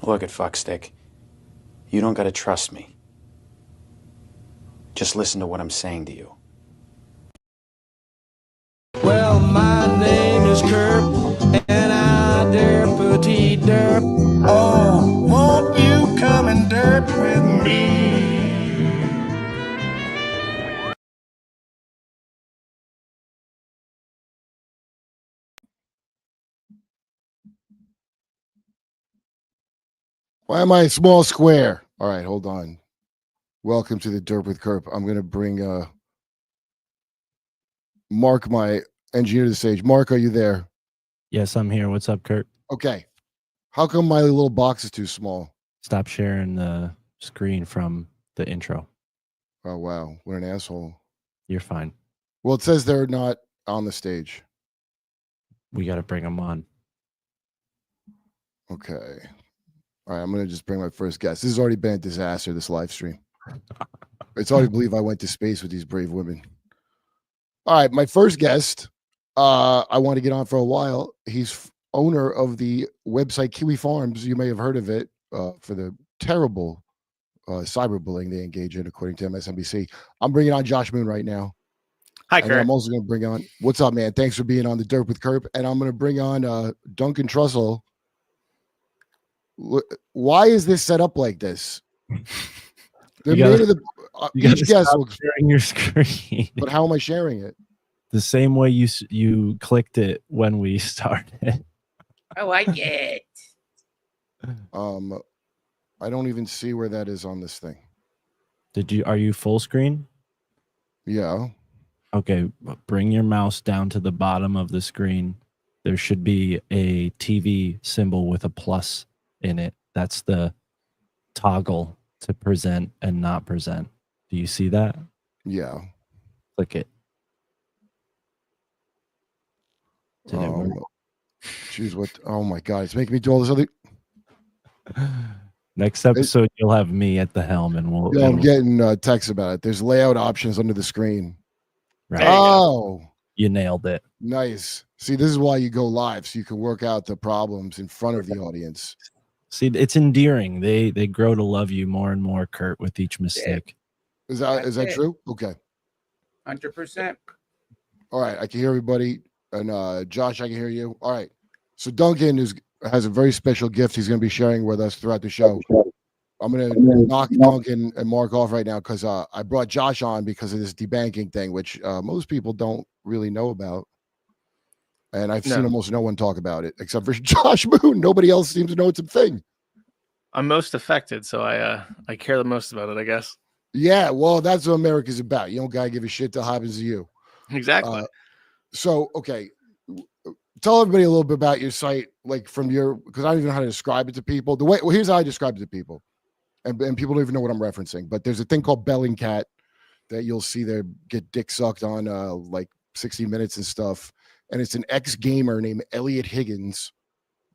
Look at fuckstick. You don't gotta trust me. Just listen to what I'm saying to you. Well, my name is KURP, and I dare petite derp. Oh, won't you come and derp with me? Why am I a small square? All right, hold on. Welcome to the Derp with KURP. I'm going to bring Mark, my engineer, to the stage. Mark, are you there? Yes, I'm here. What's up, Kurt? Okay. How come my little box is too small? Stop sharing the screen from the intro. Oh, wow. What an asshole. You're fine. Well, it says they're not on the stage. We got to bring them on. Okay. All right, I'm going to just bring my first guest. This has already been a disaster, this live stream. It's hard to believe I went to space with these brave women. All right, my first guest, I want to get on for a while. He's owner of the website Kiwi Farms. You may have heard of it for the terrible cyberbullying they engage in, according to MSNBC. I'm bringing on Josh Moon right now. Hi, and Kurt. I'm also going to bring on, what's up, man? Thanks for being on the Derp with KURP. And I'm going to bring on Duncan Trussell. Why is this set up like this? The name of the each guest will sharing your screen. But how am I sharing it? The same way you clicked it when we started. I like it. I don't even see where that is on this thing. Are you full screen? Yeah. Okay, bring your mouse down to the bottom of the screen. There should be a TV symbol with a plus in it. That's the toggle to present and not present. Do you see that? Yeah. Click it. Did it work? Choose what? Oh my God! It's making me do all this other. Next episode, you'll have me at the helm, and we'll. Yeah, I'm getting texts about it. There's layout options under the screen. Right. Oh, you nailed it. Nice. See, this is why you go live, so you can work out the problems in front of the audience. See, it's endearing. They grow to love you more and more, Kurt, with each mistake. Is that true? Okay. 100%. All right, I can hear everybody, and Josh, I can hear you. All right. So Duncan has a very special gift he's going to be sharing with us throughout the show. I'm going to knock Duncan and Mark off right now because I brought Josh on because of this debanking thing, which most people don't really know about. And I've seen almost no one talk about it except for Josh Moon. Nobody else seems to know it's a thing. I'm most affected, so I care the most about it, I guess. Yeah, well, that's what America's about. You don't gotta give a shit that happens to you. Exactly. So, okay, tell everybody a little bit about your site, like from your, because I don't even know how to describe it to people. Here's how I describe it to people, and people don't even know what I'm referencing. But there's a thing called Bellingcat that you'll see there get dick sucked on like 60 Minutes and stuff. And it's an ex-gamer named Elliot Higgins,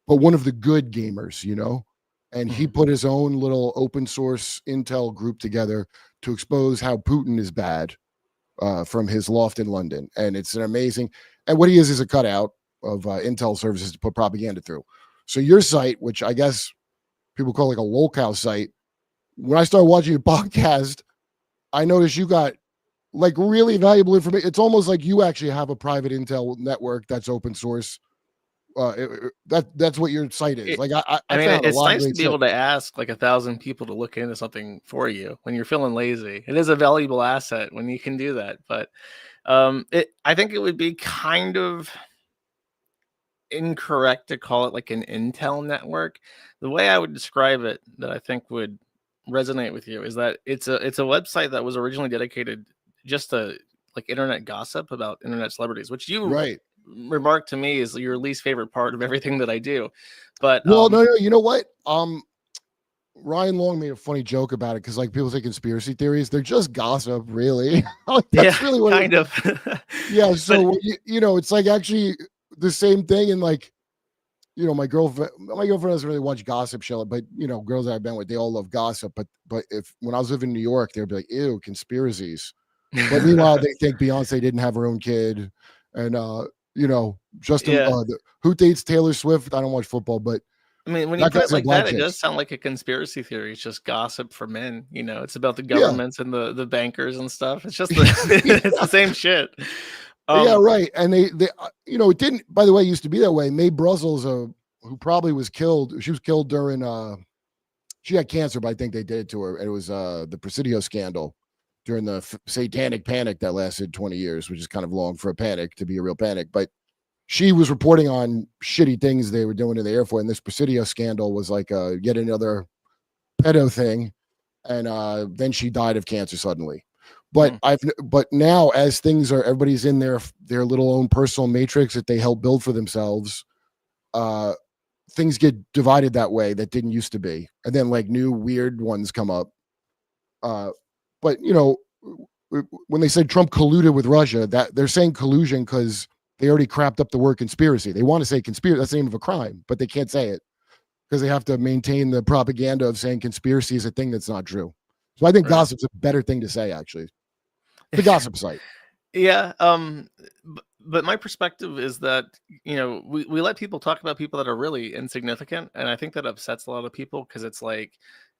but one of the good gamers, you know? And he put his own little open source Intel group together to expose how Putin is bad from his loft in London. And it's an amazing, and what he is a cutout of Intel services to put propaganda through. So your site, which I guess people call like a lolcow site, when I started watching your podcast, I noticed you got like really valuable information. It's almost like you actually have a private Intel network that's open source. That's what your site is. Like I mean, it's nice to be able to ask like 1,000 people to look into something for you when you're feeling lazy. It is a valuable asset when you can do that. But I think it would be kind of incorrect to call it like an Intel network. The way I would describe it that I think would resonate with you is that it's a website that was originally dedicated just to like internet gossip about internet celebrities, which you remarked to me is your least favorite part of everything that I do. But no, you know what? Ryan Long made a funny joke about it because like people say conspiracy theories, they're just gossip, really. That's really what kind of. Yeah, so you know, it's like actually the same thing. And like, you know, my girlfriend doesn't really watch gossip show, but you know, girls that I've been with, they all love gossip. But when I was living in New York, they'd be like, ew, conspiracies. But meanwhile, they think Beyonce didn't have her own kid, and you know, Justin, who dates Taylor Swift? I don't watch football, but I mean, when you That put it guy's a like black that, it chicks. does sound like a conspiracy theory. It's just gossip for men. You know, it's about the Yeah. governments and the bankers and stuff. It's just the, it's the same shit. Yeah, Um, right. And they it didn't, by the way, it used to be that way. Mae Brussels, who probably was killed, she was killed during she had cancer, but I think they did it to her. And it was the Presidio scandal during the satanic panic that lasted 20 years, which is kind of long for a panic to be a real panic. But she was reporting on shitty things they were doing in the Air Force. And this Presidio scandal was like yet another pedo thing. And then she died of cancer suddenly. But but now, as things are, everybody's in their little own personal matrix that they help build for themselves. Things get divided that way that didn't used to be, and then like new weird ones come up. But when they said Trump colluded with Russia, that they're saying collusion because they already crapped up the word conspiracy. They want to say conspiracy, that's the name of a crime, but they can't say it because they have to maintain the propaganda of saying conspiracy is a thing that's not true. So I think gossip's a better thing to say, actually. The gossip site. Yeah. But my perspective is that, we let people talk about people that are really insignificant. And I think that upsets a lot of people because it's like,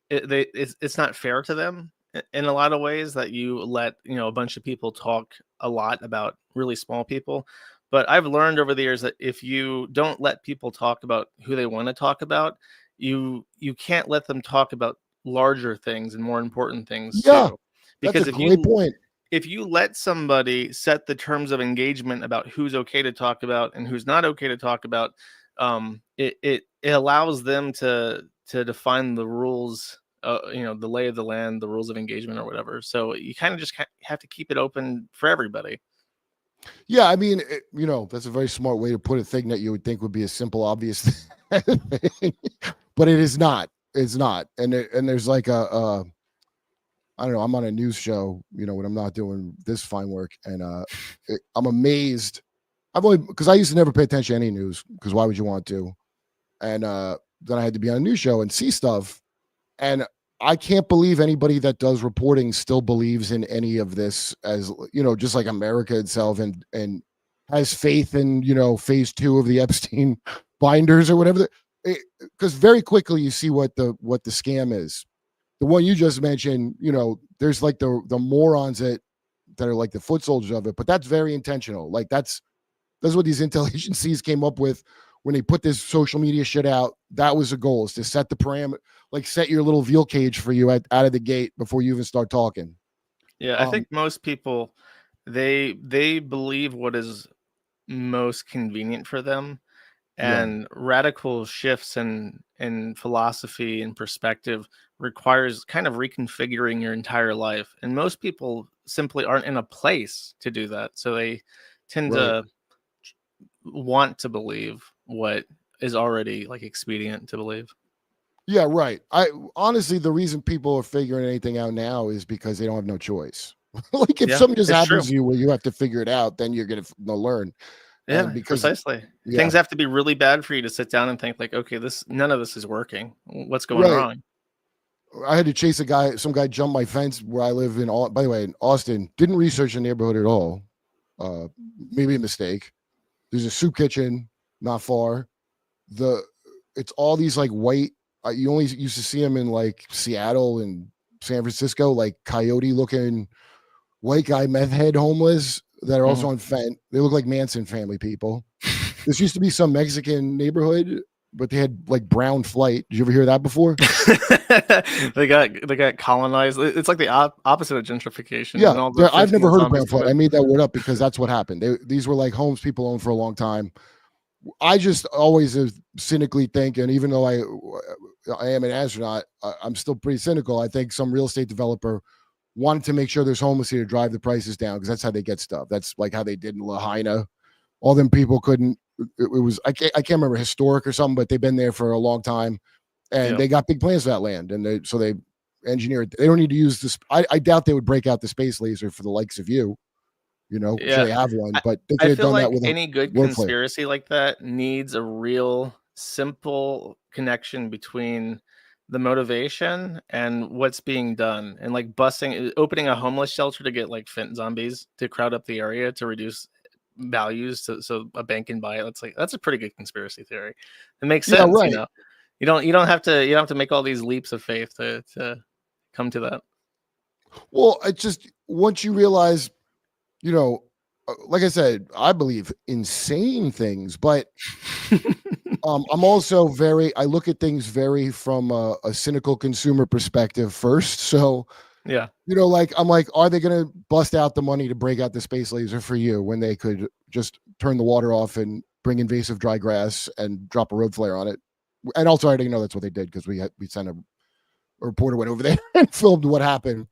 it's not fair to them in a lot of ways that you let, a bunch of people talk a lot about really small people. But I've learned over the years that if you don't let people talk about who they want to talk about, you can't let them talk about larger things and more important things Yeah, too. that's Because a great point. if you let somebody set the terms of engagement about who's okay to talk about and who's not okay to talk about, it allows them to define the rules, the lay of the land, the rules of engagement or whatever. So you kind of just have to keep it open for everybody. Yeah, I mean, that's a very smart way to put a thing that you would think would be a simple, obvious thing, but it is not. It's not, and there's like I don't know. I'm on a news show, when I'm not doing this fine work, and I'm amazed. Because I used to never pay attention to any news, because why would you want to? And then I had to be on a news show and see stuff, and I can't believe anybody that does reporting still believes in any of this, as just like America itself, and has faith in phase 2 of the Epstein binders or whatever. Because very quickly you see what the scam is. The one you just mentioned, there's like the morons that are like the foot soldiers of it, but that's very intentional. Like that's what these intel agencies came up with when they put this social media shit out. That was the goal, is to set the parameter, like set your little veal cage for you out of the gate before you even start talking. Yeah, I think most people, they believe what is most convenient for them. And radical shifts in philosophy and perspective requires kind of reconfiguring your entire life. And most people simply aren't in a place to do that. So they tend to want to believe what is already like expedient to believe. Yeah, right. I honestly, the reason people are figuring anything out now is because they don't have no choice. Like if something just happens to you where you have to figure it out, then you're gonna learn. Yeah, And because precisely. Things have to be really bad for you to sit down and think like, okay, none of this is working. What's going wrong? I had to chase some guy jumped my fence where I live by the way, in Austin. Didn't research the neighborhood at all. Maybe a mistake. There's a soup kitchen not far. It's all these like white. You only used to see them in like Seattle and San Francisco, like coyote looking white guy meth head homeless that are also on Fent. They look like Manson family people. This used to be some Mexican neighborhood, but they had like brown flight. Did you ever hear that before? they got colonized. It's like the opposite of gentrification. Yeah, and all the I've never heard of brown zombies flight. I made that word up because that's what happened. These were like homes people owned for a long time. I just always cynically think, and even though I am an astronaut, I'm still pretty cynical. I think some real estate developer wanted to make sure there's homeless here to drive the prices down, because that's how they get stuff. That's like how they did in Lahaina. All them people couldn't. It was I can't remember, historic or something, but they've been there for a long time, and they got big plans for that land, and they engineered. They don't need to use this. I doubt they would break out the space laser for the likes of you. Sure they have one, but they could I have feel done like that with any good conspiracy like that needs a real simple connection between the motivation and what's being done. And like opening a homeless shelter to get like Fent zombies to crowd up the area to reduce values so a bank can buy it. That's a pretty good conspiracy theory. It makes sense, You don't have to make all these leaps of faith to come to that. Well, it's just once you realize, like I said, I believe insane things, but I'm also I look at things very from a cynical consumer perspective first. So, Yeah. like I'm like, are they going to bust out the money to break out the space laser for you when they could just turn the water off and bring invasive dry grass and drop a road flare on it? And also, I didn't know that's what they did because we sent a reporter went over there and filmed what happened.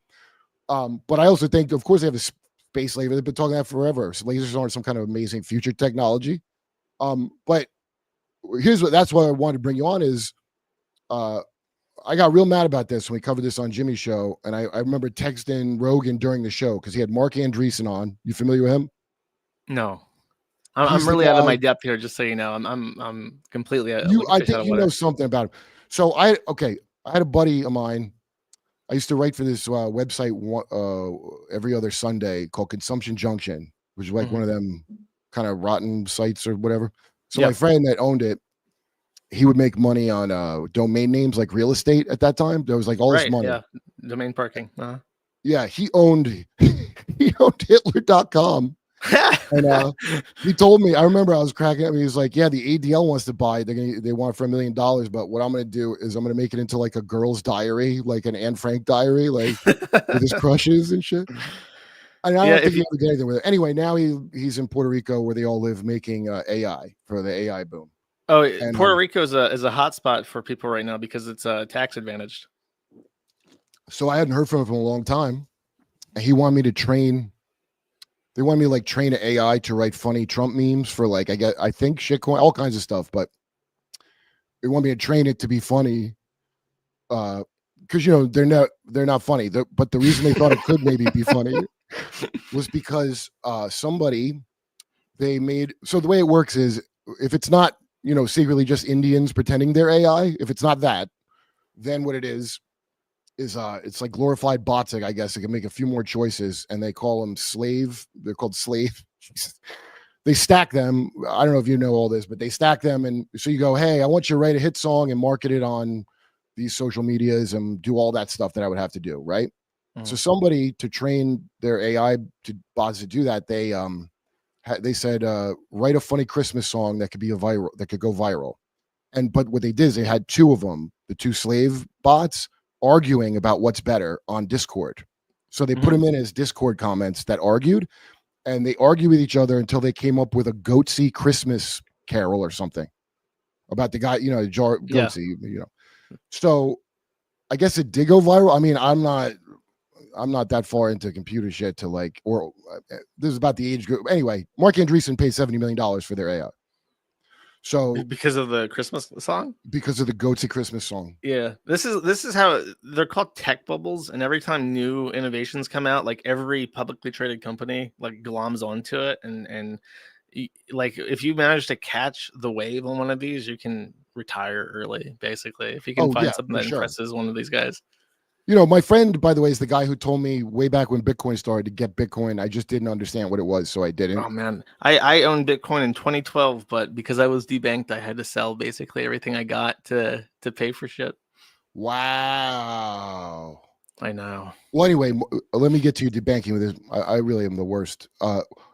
But I also think, of course, they have a space laser. They've been talking about that forever. So lasers aren't some kind of amazing future technology. But that's why I wanted to bring you on is I got real mad about this when we covered this on Jimmy's show. And I remember texting Rogan during the show because he had Mark Andreessen on. You familiar with him? No. He's I'm the really out of guy- my depth here, just so you know. I'm completely I like a fish out think of you water. know something about him. So I had a buddy of mine. I used to write for this website every other Sunday called Consumption Junction, which is like one of them kind of rotten sites or whatever. So my friend that owned it, he would make money on domain names like real estate at that time. There was like all this money. Yeah, domain parking. Yeah, he owned Hitler.com. And he told me, I remember I was cracking up. He was like, yeah, the ADL wants to buy it. They want it for $1 million. But what I'm going to do is I'm going to make it into like a girl's diary, like an Anne Frank diary, like with his crushes and shit. I don't think he ever did anything with it. Anyway, now he's in Puerto Rico where they all live making AI for the AI boom. Oh, and Puerto Rico is a hot spot for people right now because it's tax advantaged. So I hadn't heard from him for a long time. And he wanted me to train. They wanted me to like train an AI to write funny Trump memes for like I think shitcoin, all kinds of stuff. But they want me to train it to be funny, because they're not funny. But the reason they thought it could maybe be funny was because somebody they made. So the way it works is if it's not secretly just Indians pretending they're AI, if it's not that, then what it is it's like glorified bots. I guess it can make a few more choices, and they call them slave. They're called slave. They stack them. I don't know if you know all this, but they stack them, and so you go, hey, I want you to write a hit song and market it on these social medias and do all that stuff that I would have to do, right? So somebody to train their AI bots to do that, they said write a funny Christmas song that could go viral. But what they did is they had two of them, the two slave bots, arguing about what's better on Discord. So they put them in as Discord comments that argued, and they argued with each other until they came up with a Goatsy Christmas carol or something about the guy, Goatsy, So I guess it did go viral. I mean, I'm not that far into computer shit to like, or this is about the age group. Anyway, Mark Andreessen paid $70 million for their AI. So because of the Christmas song, because of the Goatsy Christmas song. Yeah, this is how they're called tech bubbles, and every time new innovations come out, like every publicly traded company like gloms onto it, and like if you manage to catch the wave on one of these, you can retire early, basically, if you can find something that impresses one of these guys. My friend, by the way, is the guy who told me way back when Bitcoin started to get Bitcoin. I just didn't understand what it was, so I didn't. Oh, man. I owned Bitcoin in 2012, but because I was debanked, I had to sell basically everything I got to pay for shit. Wow. I know. Well, anyway, let me get to debanking with this. I really am the worst.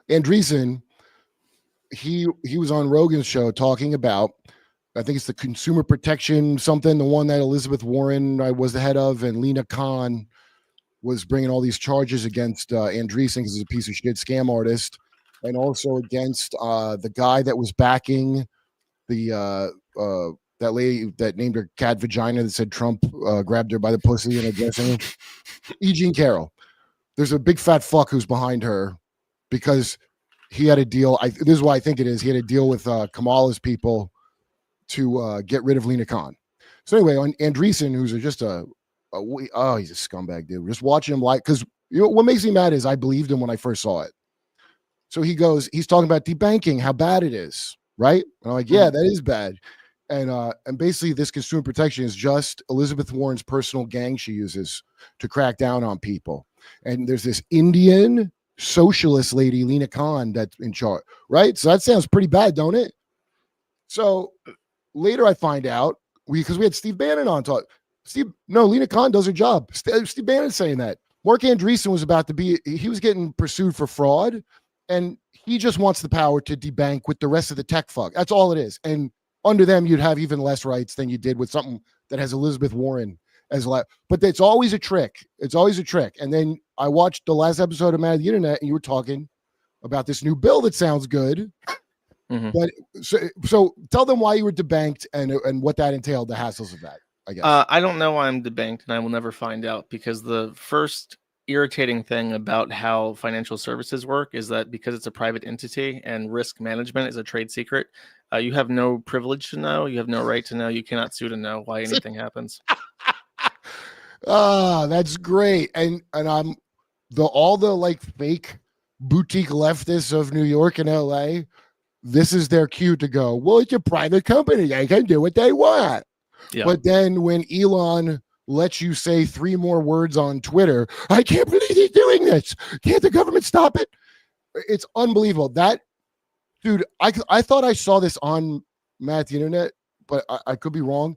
Andreessen, he was on Rogan's show talking about, I think it's the consumer protection something, the one that Elizabeth Warren was the head of, and Lena Khan was bringing all these charges against Andreessen because he's a piece of shit scam artist, and also against the guy that was backing the that lady that named her cat vagina that said Trump grabbed her by the pussy in a dressing room. E. Jean Carroll. There's a big fat fuck who's behind her because he had a deal. This is why I think it is. He had a deal with Kamala's people to get rid of Lena Khan. So anyway, on Andreessen, who's just he's a scumbag, dude. Just watching him because what makes me mad is I believed him when I first saw it. So he's talking about debanking, how bad it is, right? And I'm like, yeah, that is bad. And basically this consumer protection is just Elizabeth Warren's personal gang she uses to crack down on people. And there's this Indian socialist lady, Lena Khan, that's in charge, right? So that sounds pretty bad, don't it? So later I find out because we had Steve Bannon on talk. Lena Khan does her job. Steve Bannon's saying that. Mark Andreessen was he was getting pursued for fraud, and he just wants the power to debank with the rest of the tech fuck. That's all it is. And under them, you'd have even less rights than you did with something that has Elizabeth Warren as well. But it's always a trick. It's always a trick. And then I watched the last episode of Mad at the Internet, and you were talking about this new bill that sounds good. Mm-hmm. But so tell them why you were debanked and what that entailed, the hassles of that, I guess. I don't know why I'm debanked, and I will never find out, because the first irritating thing about how financial services work is that because it's a private entity and risk management is a trade secret, you have no privilege to know. You have no right to know. You cannot sue to know why anything happens. That's great. And I'm all the like fake boutique leftists of New York and LA. This is their cue to go, well, it's a private company. They can do what they want. Yeah. But then when Elon lets you say 3 more words on Twitter, I can't believe he's doing this. Can't the government stop it? It's unbelievable. That dude, I thought I saw this on Mad at the Internet, but I could be wrong.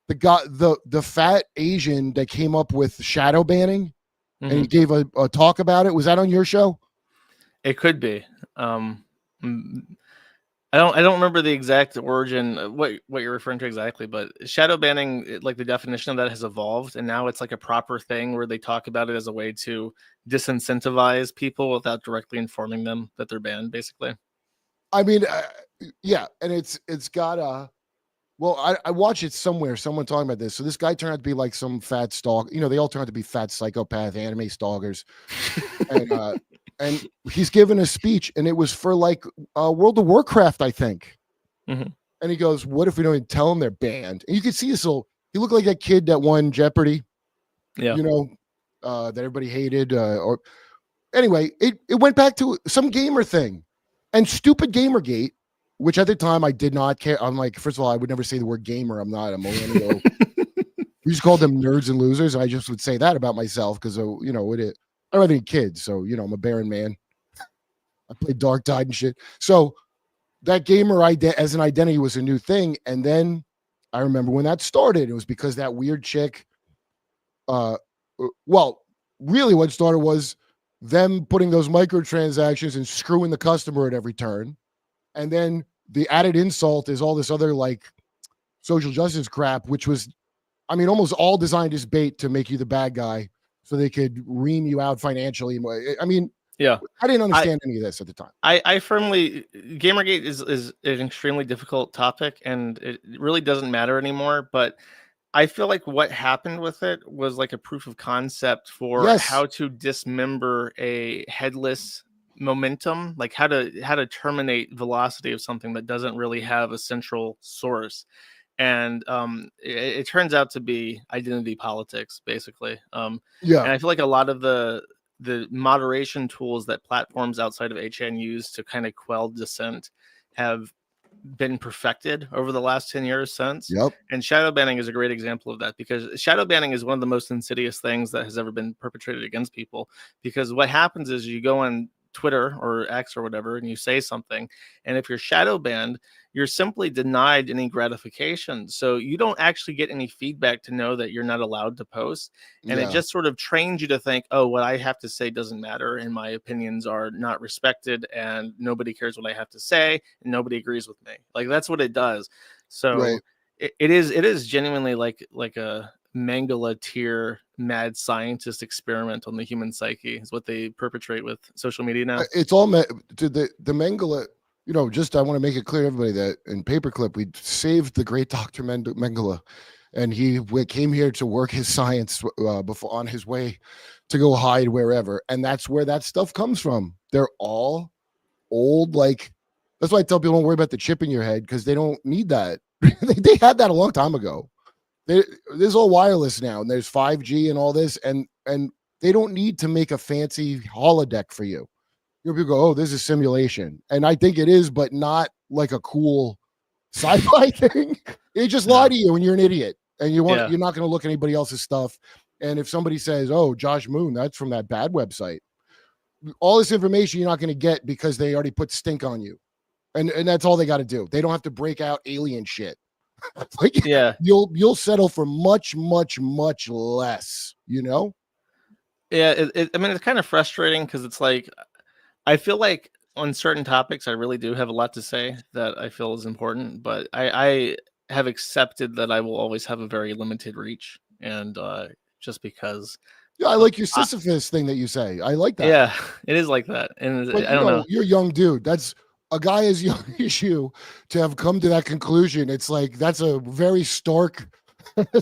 The guy, the fat Asian that came up with shadow banning, and he gave a talk about it. Was that on your show? It could be. I don't remember the exact origin, what you're referring to exactly, but shadow banning, like the definition of that has evolved, and now it's like a proper thing where they talk about it as a way to disincentivize people without directly informing them that they're banned, basically. I mean, yeah, and it's got a. Well, I watched it somewhere, someone talking about this. So this guy turned out to be like some fat stalk. You know, they all turn out to be fat psychopath anime stalkers. And he's given a speech, and it was for like World of Warcraft, I think. Mm-hmm. And he goes, what if we don't even tell them they're banned? And you can see this little, he looked like that kid that won Jeopardy. Yeah. You know, that everybody hated. Or anyway, it went back to some gamer thing. And stupid Gamergate, which at the time I did not care. I'm like, first of all, I would never say the word gamer. I'm not a millennial. We just called them nerds and losers. And I just would say that about myself because, you know, I don't have any kids. So, you know, I'm a barren man. I played Dark Tide and shit. So that gamer as an identity was a new thing. And then I remember when that started, it was because that weird chick. Well, really what started was them putting those microtransactions and screwing the customer at every turn. And then the added insult is all this other like social justice crap, which was, I mean, almost all designed as bait to make you the bad guy so they could ream you out financially. I mean, yeah, I didn't understand any of this at the time. I firmly, Gamergate is an extremely difficult topic, and it really doesn't matter anymore. But I feel like what happened with it was like a proof of concept for how to dismember a headless momentum, like how to terminate velocity of something that doesn't really have a central source. And it turns out to be identity politics, basically. And I feel like a lot of the moderation tools that platforms outside of HN use to kind of quell dissent have been perfected over the last 10 years since. And shadow banning is a great example of that, because shadow banning is one of the most insidious things that has ever been perpetrated against people. Because what happens is you go on Twitter or X or whatever, and you say something, and if you're shadow banned, you're simply denied any gratification. So you don't actually get any feedback to know that you're not allowed to post. And it just sort of trains you to think, oh, what I have to say doesn't matter, and my opinions are not respected, and nobody cares what I have to say, and nobody agrees with me. Like, that's what it does. So it is genuinely like a Mengele tier mad scientist experiment on the human psyche is what they perpetrate with social media now. It's all to the Mengele. You know, just I want to make it clear to everybody that in Paperclip, we saved the great Dr. Mengele, and he came here to work his science before on his way to go hide wherever. And that's where that stuff comes from. They're all old. Like, that's why I tell people don't worry about the chip in your head, because they don't need that. They had that a long time ago. There's all wireless now, and there's 5G and all this, and they don't need to make a fancy holodeck for you. You know, people go, oh, this is simulation. And I think it is, but not like a cool sci-fi thing. They just lie to you when you're an idiot, and you're not going to look at anybody else's stuff. And if somebody says, oh, Josh Moon, that's from that bad website, all this information you're not going to get because they already put stink on you. And that's all they got to do. They don't have to break out alien shit. Like, Yeah. you'll settle for much less, you know? Yeah, I mean, it's kind of frustrating because it's like I feel like on certain topics I really do have a lot to say that I feel is important, but I have accepted that I will always have a very limited reach, and just because, Yeah, I uh, like your Sisyphus thing that you say. I like that. yeah, it is like that, and But I don't know. you're a young dude. That's a guy as young as you to have come to that conclusion. It's like that's a very stark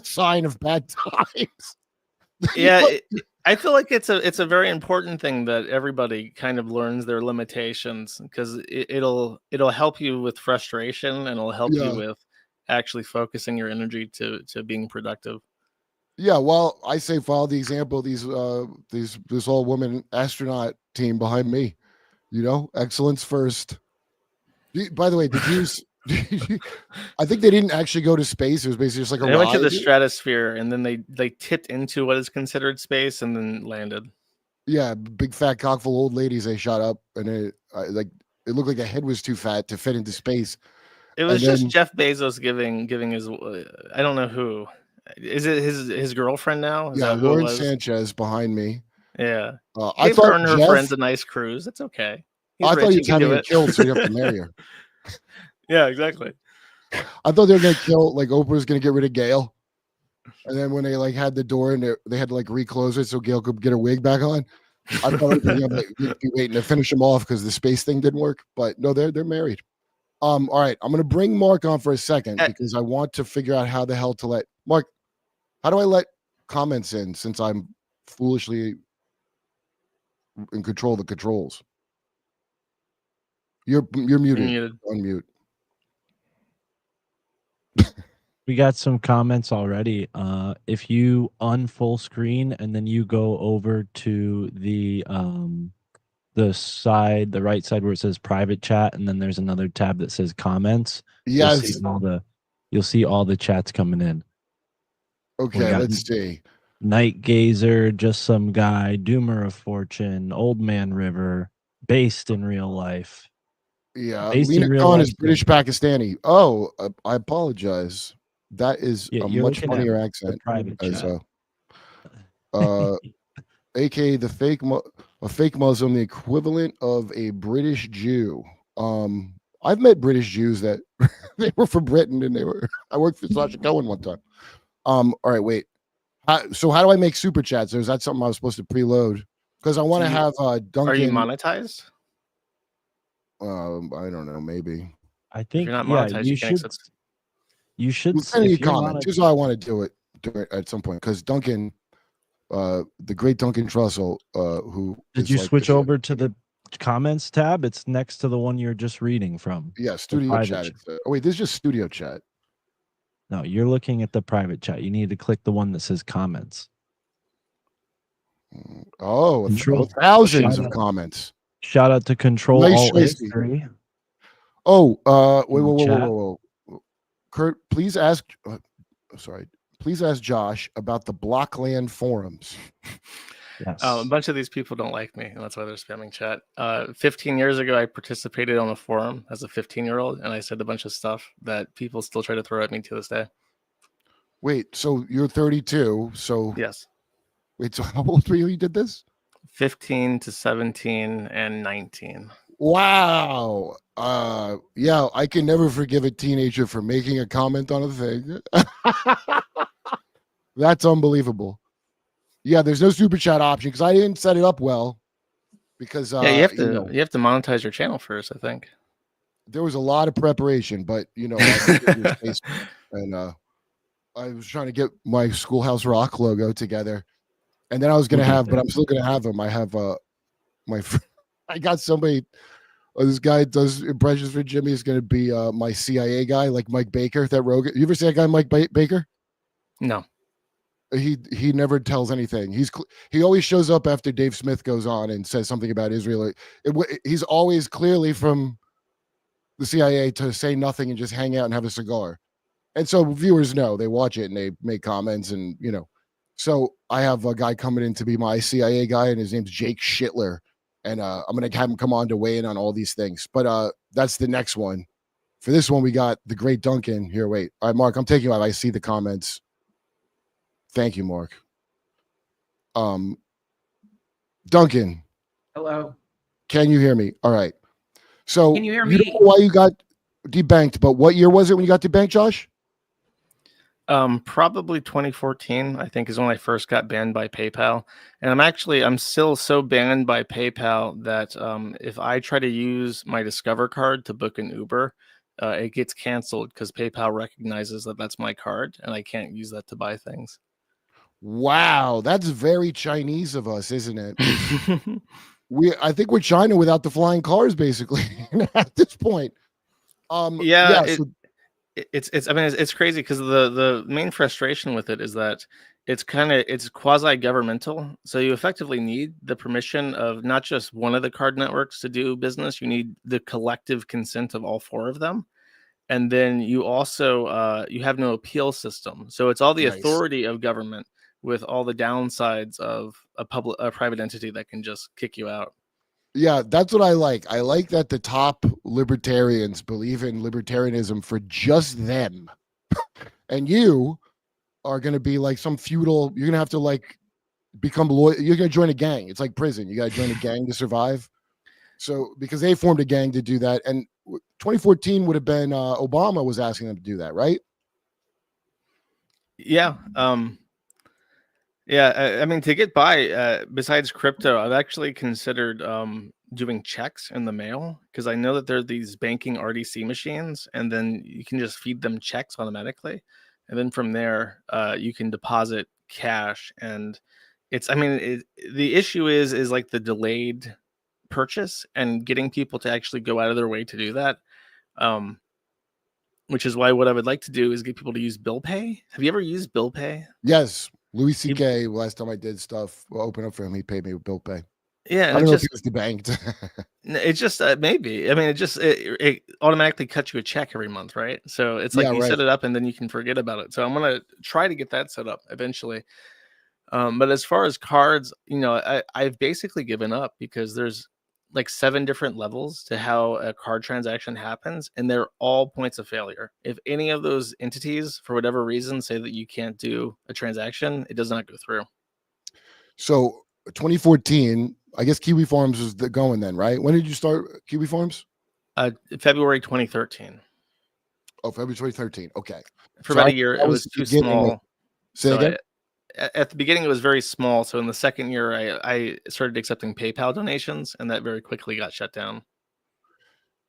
sign of bad times. You Yeah, know? I feel like it's a very important thing that everybody kind of learns their limitations because it'll help you with frustration and it'll help you Yeah. with actually focusing your energy to being productive. Yeah, well, I say follow the example of this all woman astronaut team behind me. You know, excellence first. By the way, did you? I think they didn't actually go to space. It was basically just like a They went to ride. the stratosphere and then they tipped into what is considered space and then landed. Yeah, big fat cock full old ladies. They shot up, and it looked like the head was too fat to fit into space. It And was just then Jeff Bezos giving his I don't know who. Is it his girlfriend now? Is yeah, that who it Lauren was? Sanchez behind me. Yeah. I Gave her thought and her friends a nice cruise. That's okay. He's I thought rich. he He was can having do her it. killed, so you have to marry her. Yeah, exactly. I thought they were gonna kill, like Oprah was gonna get rid of Gail, and then when they like had the door and they had to like reclose it so Gail could get her wig back on. I thought Oprah was gonna be waiting to finish them off because the space thing didn't work. But no, they're married. All right, I'm gonna bring Mark on for a second because I want to figure out how the hell to let Mark. How do I let comments in since I'm foolishly in control of the controls? You're muted. Muted. Unmute. We got some comments already. If you unfull screen and then you go over to the side, the right side where it says private chat, and then there's another tab that says comments. Yes. You'll see all the chats coming in. Okay, let's see. Night Gazer, just some guy, Doomer of Fortune, Old Man River, based in real life. Yeah, Based in Lena real Khan life. is British Pakistani. Oh, I apologize. That is a much funnier accent. Private chat. AKA a fake Muslim, the equivalent of a British Jew. I've met British Jews that they were from Britain and I worked for Sasha Cohen one time. All right, wait. So how do I make super chats? Or is that something I was supposed to preload? Because I want to have Duncan. Are you monetized? I don't know. Maybe. I think you're not monetized, you should send me a comment. Here's how I want to do it at some point. Because Duncan, the great Duncan Trussell, who did you switch over to the comments tab? It's next to the one you're just reading from. Yeah, studio chat. Oh wait, this is just studio chat. No, you're looking at the private chat. You need to click the one that says comments. Oh, thousands of comments. Shout out to Control Alt History. Oh, whoa. Kurt, please ask. Please ask Josh about the Blockland forums. Yes. A bunch of these people don't like me, and that's why they're spamming chat. 15 years ago, I participated on a forum as a 15-year-old, and I said a bunch of stuff that people still try to throw at me to this day. Wait, so you're 32? So yes. Wait, so how old were you? You did this? 15 to 17 and 19. Wow. Yeah, I can never forgive a teenager for making a comment on a thing. That's unbelievable. Yeah, there's no super chat option because I didn't set it up well. Because you have to monetize your channel first, I think. There was a lot of preparation, but and I was trying to get my Schoolhouse Rock logo together, and then I was gonna have, but I'm still gonna have them. I have I got somebody. This guy does impressions for Jimmy. Is gonna be my CIA guy, like Mike Baker. That Rogan. You ever see that guy, Mike Baker? No. He never tells anything. He always shows up after Dave Smith goes on and says something about Israel. He's always clearly from the CIA to say nothing and just hang out and have a cigar. And so viewers know, they watch it and they make comments and So I have a guy coming in to be my CIA guy, and his name's Jake Schittler, and I'm gonna have him come on to weigh in on all these things. But that's the next one For this one, we got the great Duncan here. Wait, all right, Mark, I'm taking you out. I see the comments. Thank you, Mark. Duncan, Hello. can you hear me? All right. So Can you hear don't me? know why you got debanked, but what year was it when you got debanked, Josh? Probably 2014, I think, is when I first got banned by PayPal. And I'm still so banned by PayPal that if I try to use my Discover card to book an Uber, it gets canceled because PayPal recognizes that that's my card and I can't use that to buy things. Wow, that's very Chinese of us, isn't it? I think we're China without the flying cars, basically, at this point. Yeah, so it's crazy because the main frustration with it is that it's quasi governmental. So you effectively need the permission of not just one of the card networks to do business. You need the collective consent of all four of them. And then you also you have no appeal system. So it's all the Nice. authority of government with all the downsides of a private entity that can just kick you out. yeah, that's what I like. I like that the top libertarians believe in libertarianism for just them. And you are going to be like some feudal, you're going to have to like become loyal. You're going to join a gang. It's like prison. You got to join a gang to survive. So because they formed a gang to do that. And 2014 would have been Obama was asking them to do that, right? Yeah. Yeah, I mean, to get by, besides crypto, I've actually considered doing checks in the mail because I know that there are these banking RDC machines, and then you can just feed them checks automatically, and then from there, you can deposit cash. And the issue is like the delayed purchase and getting people to actually go out of their way to do that. Which is why what I would like to do is get people to use bill pay. Have you ever used bill pay? Yes. Louis C.K. last time I did stuff, open up for him, he paid me with bill pay. Yeah, I don't know if he was debanked. It's just maybe. I mean, it automatically cuts you a check every month, right? So it's like Yeah, you right. set it up and then you can forget about it. So I'm gonna try to get that set up eventually. But as far as cards, I've basically given up because there's like 7 different levels to how a card transaction happens, and they're all points of failure. If any of those entities, for whatever reason, say that you can't do a transaction, it does not go through. So 2014, I guess Kiwi Farms was going then, right? When did you start Kiwi Farms? February 2013. Oh, February 2013. Okay. For about a year, it was too small. Say again? At the beginning, it was very small. So in the second year, I started accepting PayPal donations, and that very quickly got shut down.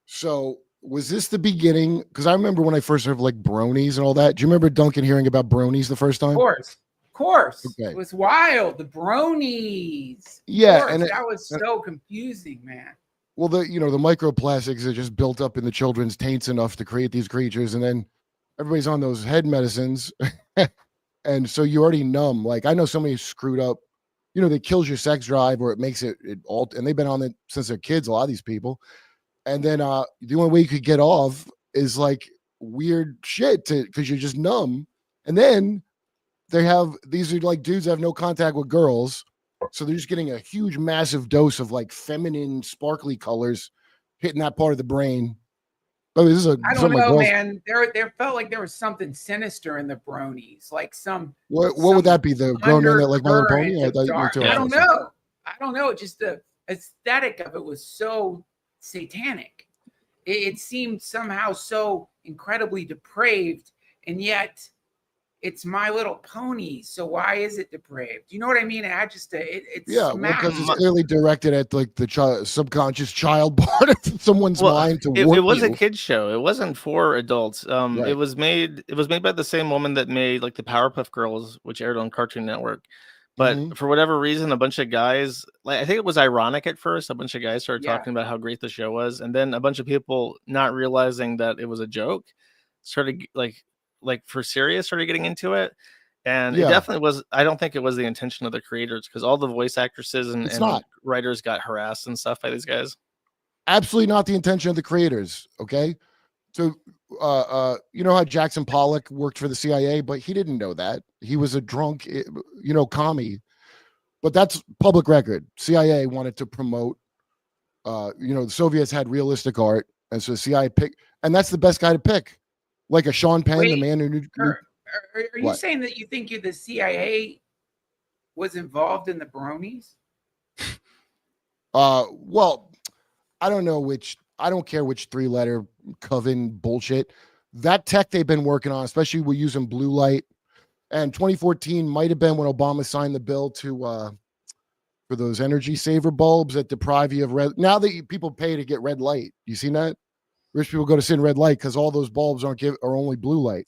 So was this the beginning? Because I remember when I first heard of like bronies and all that. Do you remember Duncan hearing about bronies the first time? Of course. Okay. It was wild. The bronies. Yeah, and that was so confusing, man. Well, the microplastics are just built up in the children's taints enough to create these creatures, and then everybody's on those head medicines. And so you already numb. Like I know somebody screwed up, that kills your sex drive or it makes it all, and they've been on it since they're kids, a lot of these people. And then the only way you could get off is like weird shit because you're just numb. And then these are like dudes that have no contact with girls. So they're just getting a huge, massive dose of like feminine, sparkly colors hitting that part of the brain. Oh, I don't know, man. There felt like there was something sinister in the bronies, like some. What would that be? The grown men that like My Little Pony? I don't know. Just the aesthetic of it was so satanic. It seemed somehow so incredibly depraved, and yet it's My Little Pony. So why is it depraved? You know what I mean? I just it's because it's clearly directed at like the subconscious child part of someone's mind. It was a kid's show. It wasn't for adults. Right. It was made by the same woman that made like the Powerpuff Girls, which aired on Cartoon Network. But for whatever reason, a bunch of guys, like I think it was ironic at first, a bunch of guys started talking about how great the show was, and then a bunch of people, not realizing that it was a joke, started like for serious, started getting into it. And it definitely was. I don't think it was the intention of the creators, because all the voice actresses and writers got harassed and stuff by these guys. Absolutely not the intention of the creators. Okay. So, you know how Jackson Pollock worked for the CIA, but he didn't know that. He was a drunk, commie. But that's public record. CIA wanted to promote, the Soviets had realistic art, And so the CIA picked, and that's the best guy to pick, like a Sean Penn, the Wait, man who knew. Are you What? saying that you think the CIA was involved in the bronies? Well, I don't know which. I don't care which 3-letter coven bullshit. That tech they've been working on, especially we're using blue light. And 2014 might have been when Obama signed the bill to for those energy saver bulbs that deprive you of red. Now that people pay to get red light, you seen that? Rich people go to sit in red light because all those bulbs are only blue light.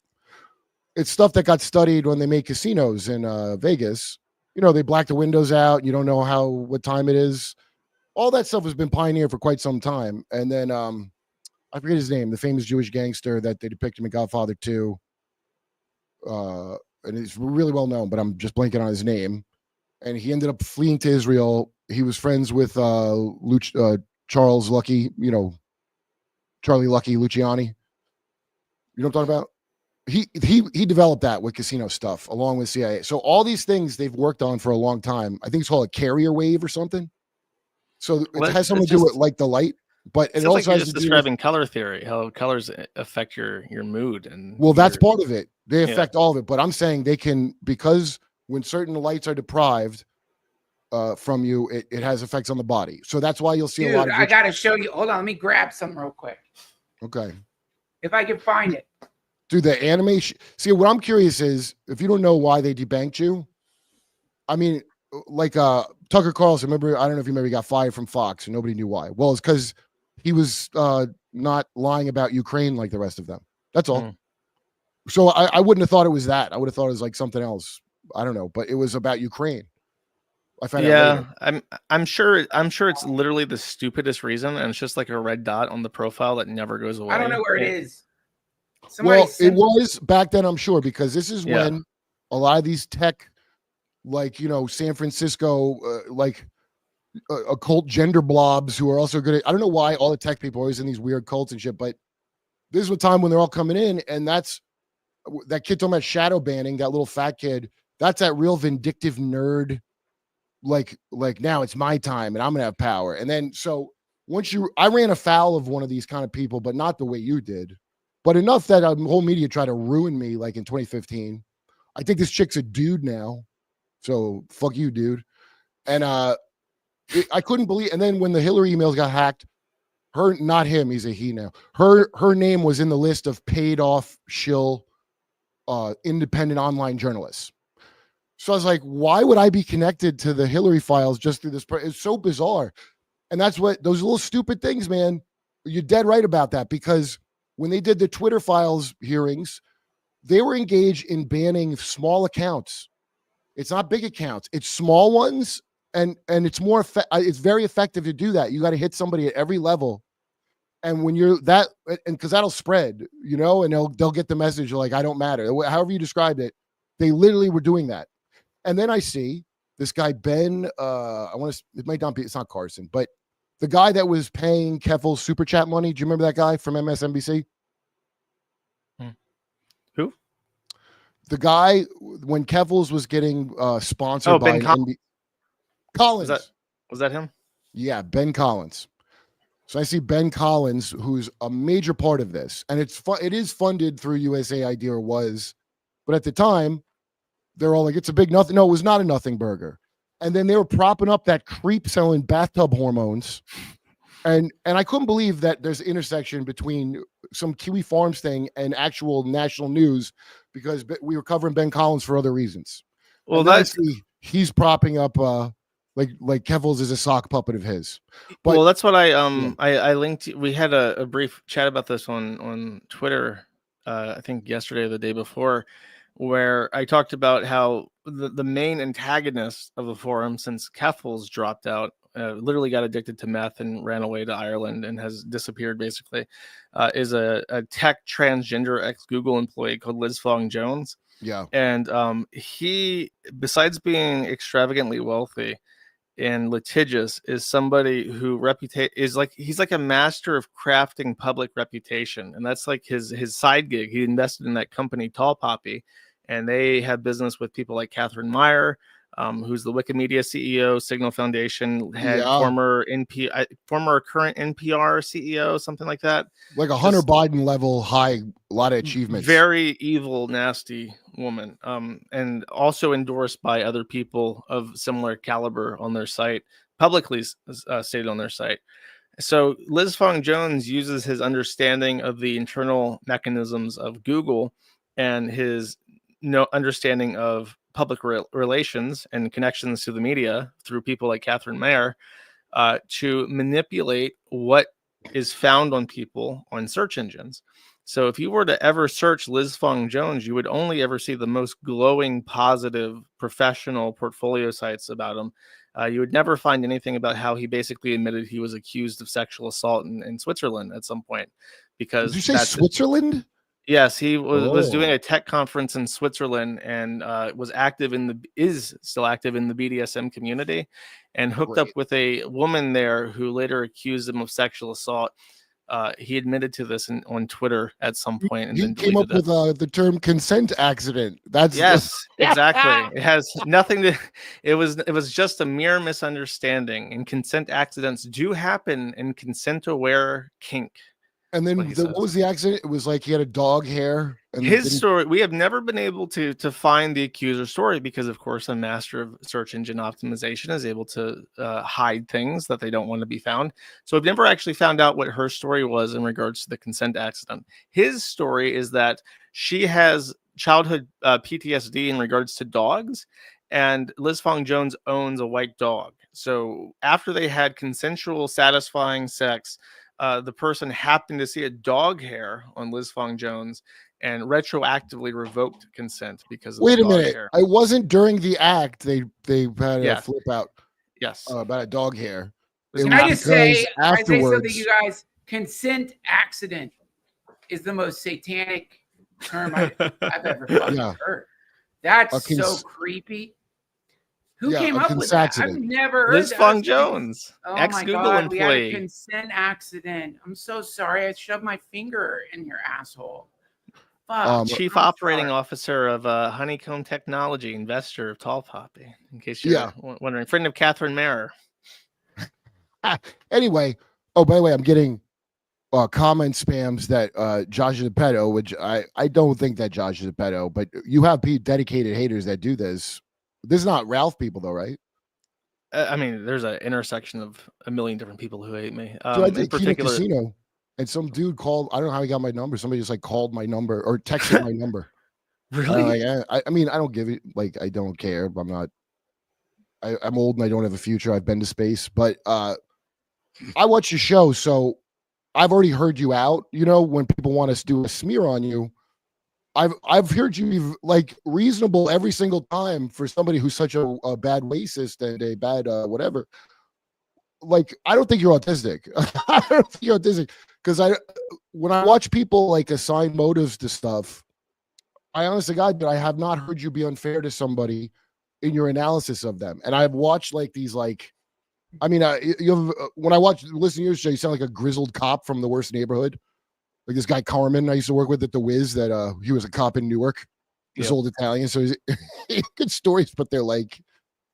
It's stuff that got studied when they made casinos in Vegas. You know, they black the windows out. You don't know what time it is. All that stuff has been pioneered for quite some time. And then I forget his name, the famous Jewish gangster that they depict him in Godfather 2. And he's really well known, but I'm just blanking on his name. And he ended up fleeing to Israel. He was friends with Charles Lucky, Charlie Lucky Luciani. You know what I'm talking about? He developed that with casino stuff along with CIA. So all these things they've worked on for a long time. I think it's called a carrier wave or something. So it has something to do with like the light, but it also like has just to describing color theory, how colors affect your mood. And well, that's part of it. They affect all of it, but I'm saying they can, because when certain lights are deprived from you, it has effects on the body. So that's why you'll see a lot of. I got to show you. Hold on, let me grab some real quick. Okay. If I can find it. Dude, the animation. See, what I'm curious is, if you don't know why they debanked you, I mean, like Tucker Carlson, remember, I don't know if you remember, he got fired from Fox and nobody knew why. Well, it's because he was not lying about Ukraine like the rest of them. That's all. So I wouldn't have thought it was that. I would have thought it was like something else. I don't know, but it was about Ukraine. I found out later. I'm sure it's literally the stupidest reason, and it's just like a red dot on the profile that never goes away. I don't know where it is. It was back then, I'm sure, because this is when a lot of these tech, like, San Francisco, like occult gender blobs who are also good at, I don't know why all the tech people are always in these weird cults and shit, but this is a time when they're all coming in, and that's that kid talking about shadow banning, that little fat kid. That's that real vindictive nerd. Like now it's my time and I'm gonna have power. And then so I ran afoul of one of these kind of people, but not the way you did, but enough that the whole media tried to ruin me. Like in 2015, I think this chick's a dude now, so fuck you, dude. And I couldn't believe. And then when the Hillary emails got hacked, not him, he's a he now. Her name was in the list of paid off shill independent online journalists. So I was like, why would I be connected to the Hillary files just through this? It's so bizarre. And that's what those little stupid things, man. You're dead right about that, because when they did the Twitter files hearings, they were engaged in banning small accounts. It's not big accounts, it's small ones. And it's more, it's very effective to do that. You got to hit somebody at every level. And when you're that, and because that'll spread, and they'll get the message like, I don't matter. However you described it, they literally were doing that. And then I see this guy, Ben, it might not be, it's not Carson, but the guy that was paying Keffel's super chat money. Do you remember that guy from MSNBC? Who? The guy when Keffel's was getting sponsored by Ben Collins. Was that him? Yeah, Ben Collins. So I see Ben Collins, who's a major part of this, and it is funded through USAID, or was, but at the time they're all like, it's a big nothing. No, it was not a nothing burger. And then they were propping up that creep selling bathtub hormones, and I couldn't believe that there's an intersection between some Kiwi Farms thing and actual national news, because we were covering Ben Collins for other reasons. Well, he's propping up like Kevels is a sock puppet of his. But, well, that's what I linked. We had a brief chat about this on Twitter, I think yesterday or the day before, where I talked about how the main antagonist of the forum, since Keffels dropped out, literally got addicted to meth and ran away to Ireland and has disappeared basically, is a tech transgender ex-Google employee called Liz Fong Jones. Yeah. And he, besides being extravagantly wealthy and litigious, is somebody who he's like a master of crafting public reputation. And that's like his side gig. He invested in that company Tall Poppy, and they have business with people like Catherine Meyer, who's the Wikimedia CEO, Signal Foundation head, Yeah. former current NPR CEO, something like that. Like a Hunter Just Biden level high, a lot of achievements. very evil, nasty woman. And also endorsed by other people of similar caliber on their site, publicly stated on their site. So Liz Fong Jones uses his understanding of the internal mechanisms of Google and his understanding of public relations and connections to the media through people like Catherine Mayer to manipulate what is found on people on search engines. So if you were to ever search Liz Fong Jones, you would only ever see the most glowing, positive, professional portfolio sites about him. You would never find anything about how he basically admitted he was accused of sexual assault in Switzerland at some point. Because did you say Switzerland? Yes, he was doing a tech conference in Switzerland and is still active in the BDSM community, and hooked up with a woman there who later accused him of sexual assault. He admitted to this on Twitter at some point, and He then came up with the term consent accident. That's yes, exactly. It has nothing to. It was just a mere misunderstanding, and consent accidents do happen in consent-aware kink. And then what was the accident? It was like he had a dog hair. And his story, we have never been able to find the accuser's story because, of course, a master of search engine optimization is able to hide things that they don't want to be found. So we've never actually found out what her story was in regards to the consent accident. His story is that she has childhood PTSD in regards to dogs, and Liz Fong Jones owns a white dog. So after they had consensual, satisfying sex, the person happened to see a dog hair on Liz Fong Jones and retroactively revoked consent because of wait the a dog minute. hair. I wasn't during the act. They had a flip out. Yes, about a dog hair. Can I just say afterwards, something, you guys? Consent accident is the most satanic term I've ever fucking heard. That's so creepy. Who came up with that? I've never heard Liz Fong Jones, ex-Google employee. We had a consent accident. I'm so sorry. I shoved my finger in your asshole. Chief Operating Officer of Honeycomb Technology, investor of Tall Poppy, in case you're wondering. Friend of Catherine Mayer. Anyway, by the way, I'm getting comment spams that Josh is a pedo, which I don't think that Josh is a pedo, but you have dedicated haters that do this. This is not Ralph people, though, right? I mean, there's an intersection of a million different people who hate me. So I did in casino, and some dude called. I don't know how he got my number. Somebody just called my number or texted my number. Really? I mean, I don't give it. I don't care. I'm not. I'm old and I don't have a future. I've been to space, but I watch your show, so I've already heard you out. You know, when people want us to do a smear on you. I've heard you be reasonable every single time for somebody who's such a bad racist and a bad whatever. I don't think you're autistic. I don't think you're autistic because when I watch people assign motives to stuff, I honestly God, I have not heard you be unfair to somebody in your analysis of them. And I've watched these I mean, when I listen to your show, you sound like a grizzled cop from the worst neighborhood. Like this guy Carmen I used to work with at the Wiz, that he was a cop in Newark, this old Italian. So he's good stories, but they're they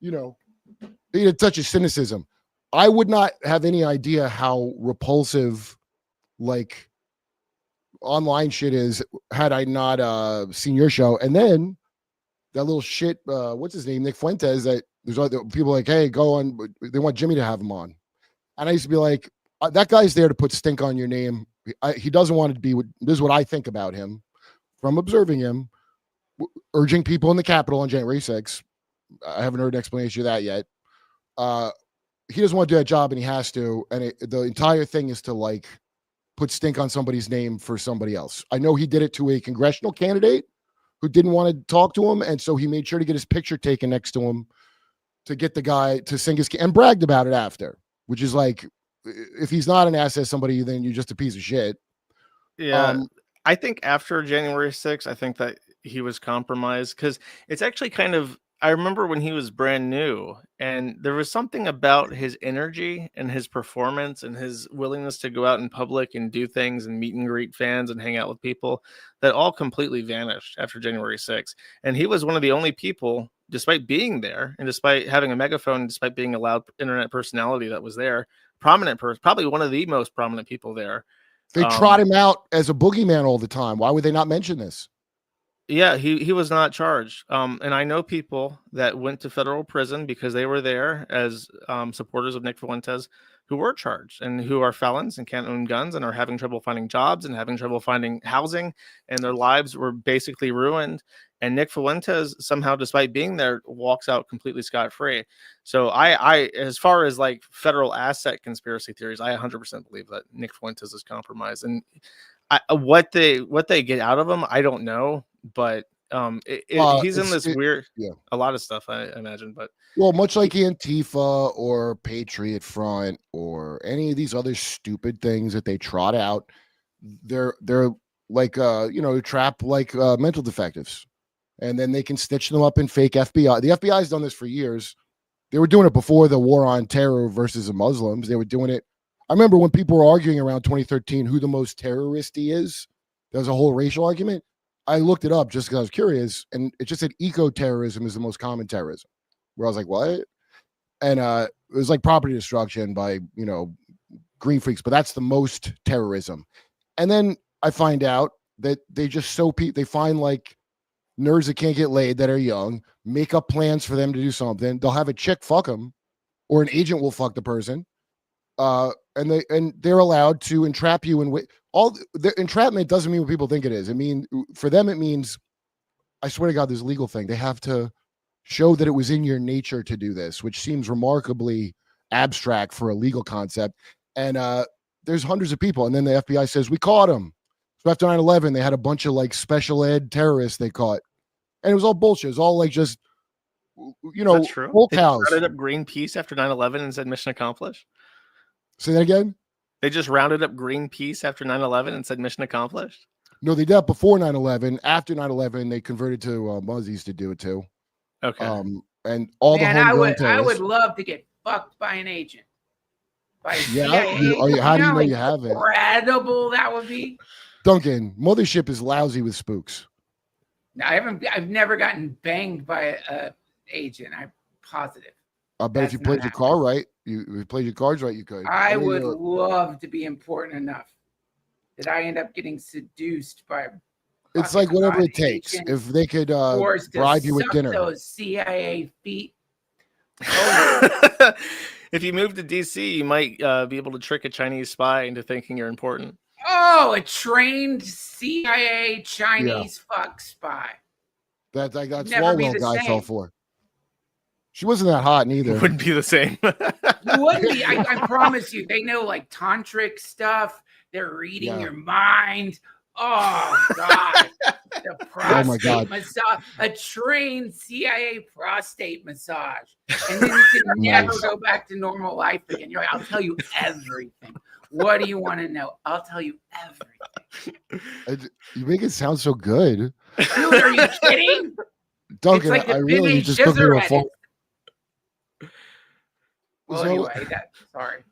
need a touch of cynicism. I would not have any idea how repulsive online shit is had I not seen your show. And then that little shit, what's his name, Nick Fuentes, that there's other people hey, go on. They want Jimmy to have him on. And I used to be like, that guy's there to put stink on your name. He doesn't want to be. This is what I think about him from observing him, urging people in the Capitol on January 6th. I haven't heard an explanation of that yet. He doesn't want to do that job, and he has to. And the entire thing is to put stink on somebody's name for somebody else. I know he did it to a congressional candidate who didn't want to talk to him, and so he made sure to get his picture taken next to him to get the guy to sing his and bragged about it after, which is if he's not an asset somebody, then you're just a piece of shit. Yeah. I think after January 6th, I think that he was compromised because it's actually I remember when he was brand new and there was something about his energy and his performance and his willingness to go out in public and do things and meet and greet fans and hang out with people that all completely vanished after January 6th. And he was one of the only people despite being there and despite having a megaphone, despite being a loud internet personality that was there, prominent person, probably one of the most prominent people there. They trot him out as a boogeyman all the time. Why would they not mention this? Yeah, he was not charged. And I know people that went to federal prison because they were there as supporters of Nick Fuentes, who were charged and who are felons and can't own guns and are having trouble finding jobs and having trouble finding housing, and their lives were basically ruined. And Nick Fuentes somehow, despite being there, walks out completely scot-free. So I, as far as like federal asset conspiracy theories, I 100% believe that Nick Fuentes is compromised. And what they get out of him, I don't know. But he's in this weird, a lot of stuff, I imagine. But well, much like Antifa or Patriot Front or any of these other stupid things that they trot out, they're like trap like mental defectives, and then they can stitch them up in fake FBI. The FBI has done this for years. They were doing it before the war on terror versus the Muslims. They were doing it. I remember when people were arguing around 2013 who the most terroristy is. There was a whole racial argument. I looked it up just because I was curious, and it just said eco-terrorism is the most common terrorism. Where I was like, what? And it was like property destruction by green freaks, but that's the most terrorism. And then I find out that they just they find like nerds that can't get laid that are young, make up plans for them to do something. They'll have a chick fuck them, or an agent will fuck the person. And they're allowed to entrap you in all the entrapment doesn't mean what people think it is. I mean, for them, it means, I swear to God, this legal thing. They have to show that it was in your nature to do this, which seems remarkably abstract for a legal concept. And there's hundreds of people. And then the FBI says, we caught them. So after 9/11, they had a bunch of like special ed terrorists they caught. And it was all bullshit. It was all like just, full cows. They rounded up Greenpeace after 9/11 and said mission accomplished. Say that again? They just rounded up Greenpeace after 9/11 and said mission accomplished? No, they did that before 9/11. After 9/11, they converted to Muzzies to do it too. Okay. And all the homegrown I would love to get fucked by an agent. By CIA. How do you know you have it? Incredible that would be. Duncan, Mothership is lousy with spooks. No, I've never gotten banged by a agent. I'm positive. I bet if you played your car right, you played your cards right, you could. I would love to be important enough that I end up getting seduced by. It's like whatever it takes. If they could bribe you with dinner. Those CIA feet. If you move to DC, you might be able to trick a Chinese spy into thinking you're important. Oh, a trained CIA Chinese fuck spy. That's Swalwell guy fell for. She wasn't that hot neither. It wouldn't be the same. You wouldn't be. I promise you. They know like tantric stuff. They're reading your mind. Oh God. The prostate massage. A trained CIA prostate massage. And then you can never go back to normal life again. You're like, I'll tell you everything. What do you want to know? I'll tell you everything. You make it sound so good. Dude, are you kidding? Duncan, like I really just put me a phone. Well, anyway, sorry.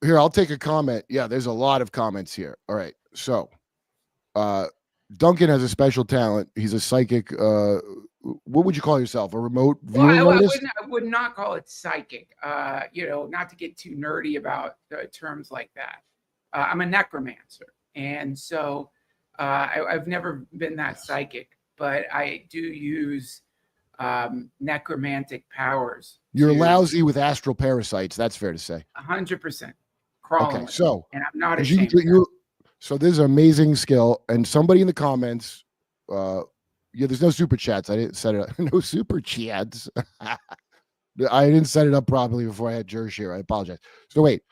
Here, I'll take a comment. Yeah, there's a lot of comments here. All right. So Duncan has a special talent. He's a psychic. What would you call yourself? A remote viewing artist? I would not call it psychic. Not to get too nerdy about terms like that. I'm a necromancer. And so I've never been that psychic, but I do use necromantic powers. You're lousy with astral parasites. That's fair to say. 100%. Crawling. Okay, so and I'm not ashamed. So this is an amazing skill. And somebody in the comments, there's no super chats. I didn't set it up. No super chats. I didn't set it up properly before I had Jersh here. I apologize. So wait,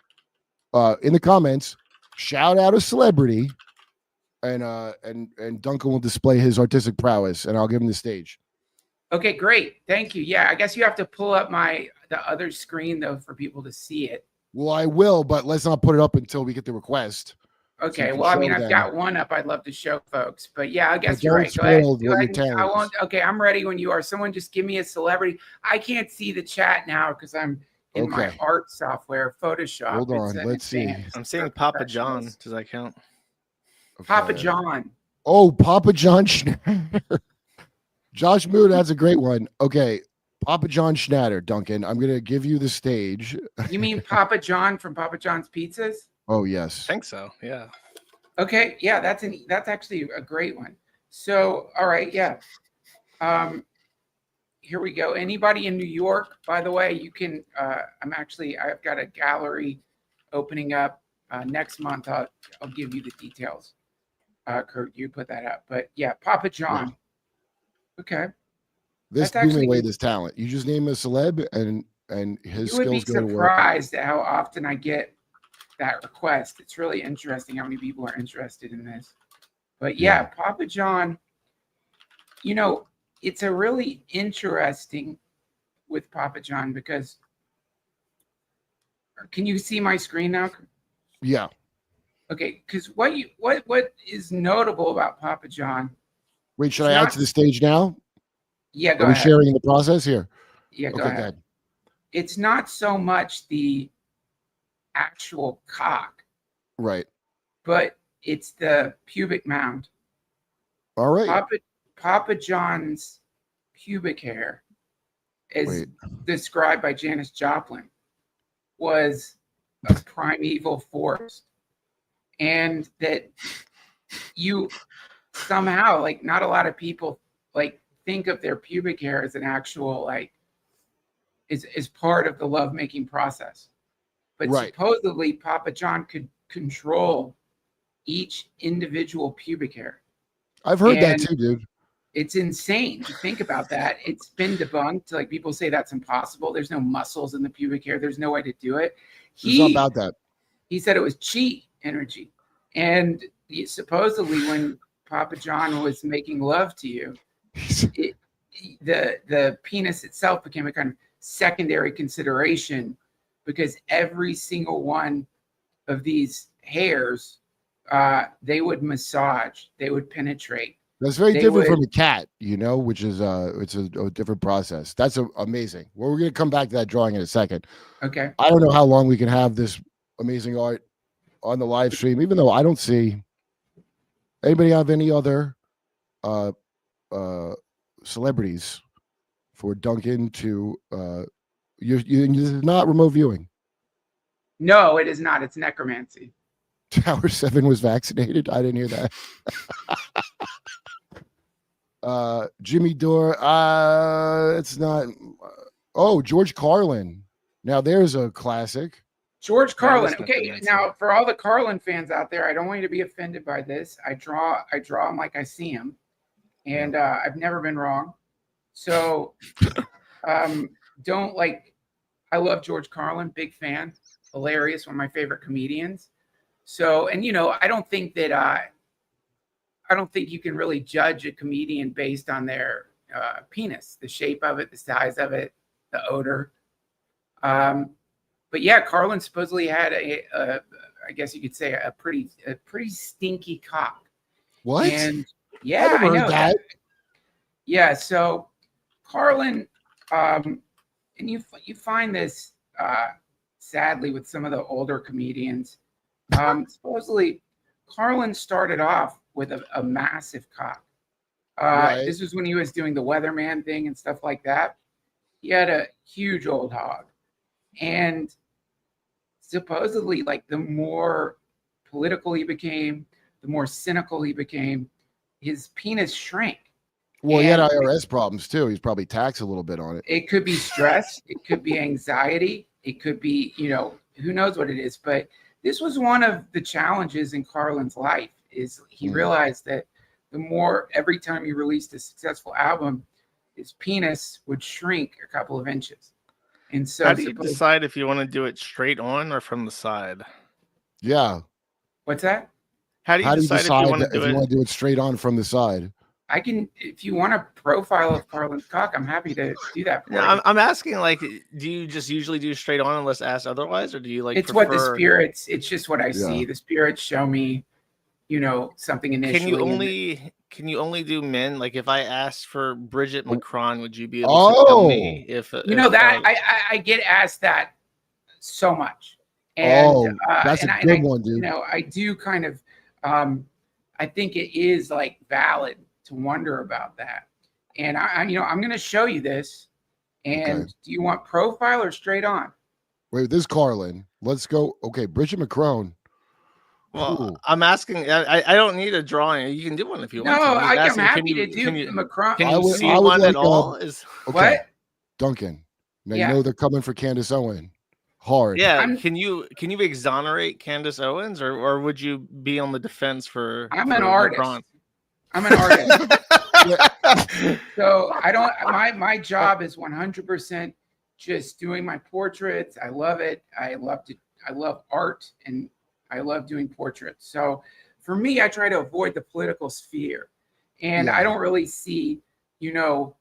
in the comments, shout out a celebrity, and Duncan will display his artistic prowess, and I'll give him the stage. Okay, great. Thank you. Yeah, I guess you have to pull up the other screen though for people to see it. Well, I will, but let's not put it up until we get the request. Okay. So well, I mean, I've got one up. I'd love to show folks, but yeah, I guess you're right. Go ahead. I won't. Okay, I'm ready when you are. Someone just give me a celebrity. I can't see the chat now because I'm in my art software, Photoshop. Hold on. Let's see. I'm seeing Papa John. Does that count? Okay. Papa John. Oh, Papa John Schneider. Josh Moon, that's a great one. Okay, Papa John Schnatter, Duncan. I'm gonna give you the stage. You mean Papa John from Papa John's Pizzas? Oh I yes. think so. Yeah. Okay, yeah, that's actually a great one. So, all right, yeah. Here we go. Anybody in New York, by the way, you can. I've got a gallery opening up next month. I'll give you the details. Kurt, you put that up. But yeah, Papa John. Okay. This That's booming actually- away this talent. You just name a celeb and his You would be skills go to work. surprised at how often I get that request. It's really interesting how many people are interested in this. But yeah, Papa John, you know, it's a really interesting with Papa John because can you see my screen now? Yeah. Okay, because what is notable about Papa John? Wait, should It's I add not- to the stage now? Yeah, go Are we ahead. sharing in the process here? Yeah, go Okay, ahead. good. It's not so much the actual cock, Right. but it's the pubic mound. All right. Papa John's pubic hair, as Wait. described by Janis Joplin, was a primeval force, and that you somehow, like, not a lot of people like think of their pubic hair as an actual like is part of the lovemaking process, but Right. supposedly Papa John could control each individual pubic hair. I've heard that And- too, dude. It's insane to think about that. It's been debunked. Like, people say that's impossible. There's no muscles in the pubic hair. There's no way to do it. It's not about that. He said it was chi energy. And supposedly when Papa John was making love to you, the penis itself became a kind of secondary consideration because every single one of these hairs, they would massage, they would penetrate. That's very They different would- from a cat, you know, which is it's a different process. That's amazing. Well, we're gonna come back to that drawing in a second. Okay. I don't know how long we can have this amazing art on the live stream, even though I don't see anybody have any other celebrities for Duncan to this is not remote viewing. No, it is not. It's necromancy. Tower 7 was vaccinated. I didn't hear that. Jimmy Dore. It's not. Oh, George Carlin. Now there's a classic. George Carlin. that's Okay, necromancy. now for all the Carlin fans out there, I don't want you to be offended by this. I draw him like I see him, and I've never been wrong. So, don't like. I love George Carlin, big fan, hilarious, one of my favorite comedians. So, and you know, I don't think you can really judge a comedian based on their penis, the shape of it, the size of it, the odor. But yeah, Carlin supposedly had I guess you could say a pretty stinky cock. What? And yeah, never I know heard that. Yeah, so Carlin, and you find this sadly with some of the older comedians. Supposedly, Carlin started off with a massive cock. Right. This was when he was doing the weatherman thing and stuff like that. He had a huge old hog, and supposedly, like, the more political he became, the more cynical he became, his penis shrank. Well, he had And IRS problems too. He's probably taxed a little bit on it. it could be stress, it could be anxiety, it could be, you know, who knows what it is. But this was one of the challenges in Carlin's life, is he realized that the more, every time he released a successful album, his penis would shrink a couple of inches. And so How do you decide if you want to do it straight on or from the side? Yeah. What's that? How do you decide if you want to if do you want it? to do it straight on from the side? I can, if you want a profile of Carlin's cock, I'm happy to do that for No, you. I'm asking, like, do you just usually do straight on unless asked otherwise, or do you like? It's what the prefer- spirits, it's just what I Yeah. see. The spirits show me, you know, something initially. Can you only do men? Like, if I asked for Bridget Oh. McCron, would you be able to tell me if You know if, that I get asked that so much, and that's and a I- good and I- one, dude. You know, I do kind of, I think it is like valid to wonder about that, and you know, I'm going to show you this, And Okay. do you want profile or straight on? Wait, this is Carlin. Let's go. Okay, Bridget McCrone. Well, Ooh. I'm asking. I don't need a drawing. You can do one if you No, want to. I'm just I'm asking, happy to do the Macron. Can I you would- see I would one like, at all? Is Okay, What? Duncan. Now Yeah. you know they're coming for Candace Owen. Hard. yeah. I'm- Can you exonerate Candace Owens, or would you be on the defense for? I'm for an artist. Macron? I'm an artist. So I don't. My job is 100% just doing my portraits. I love it. I love art, and I love doing portraits. So for me, I try to avoid the political sphere, and Yeah. I don't really see, am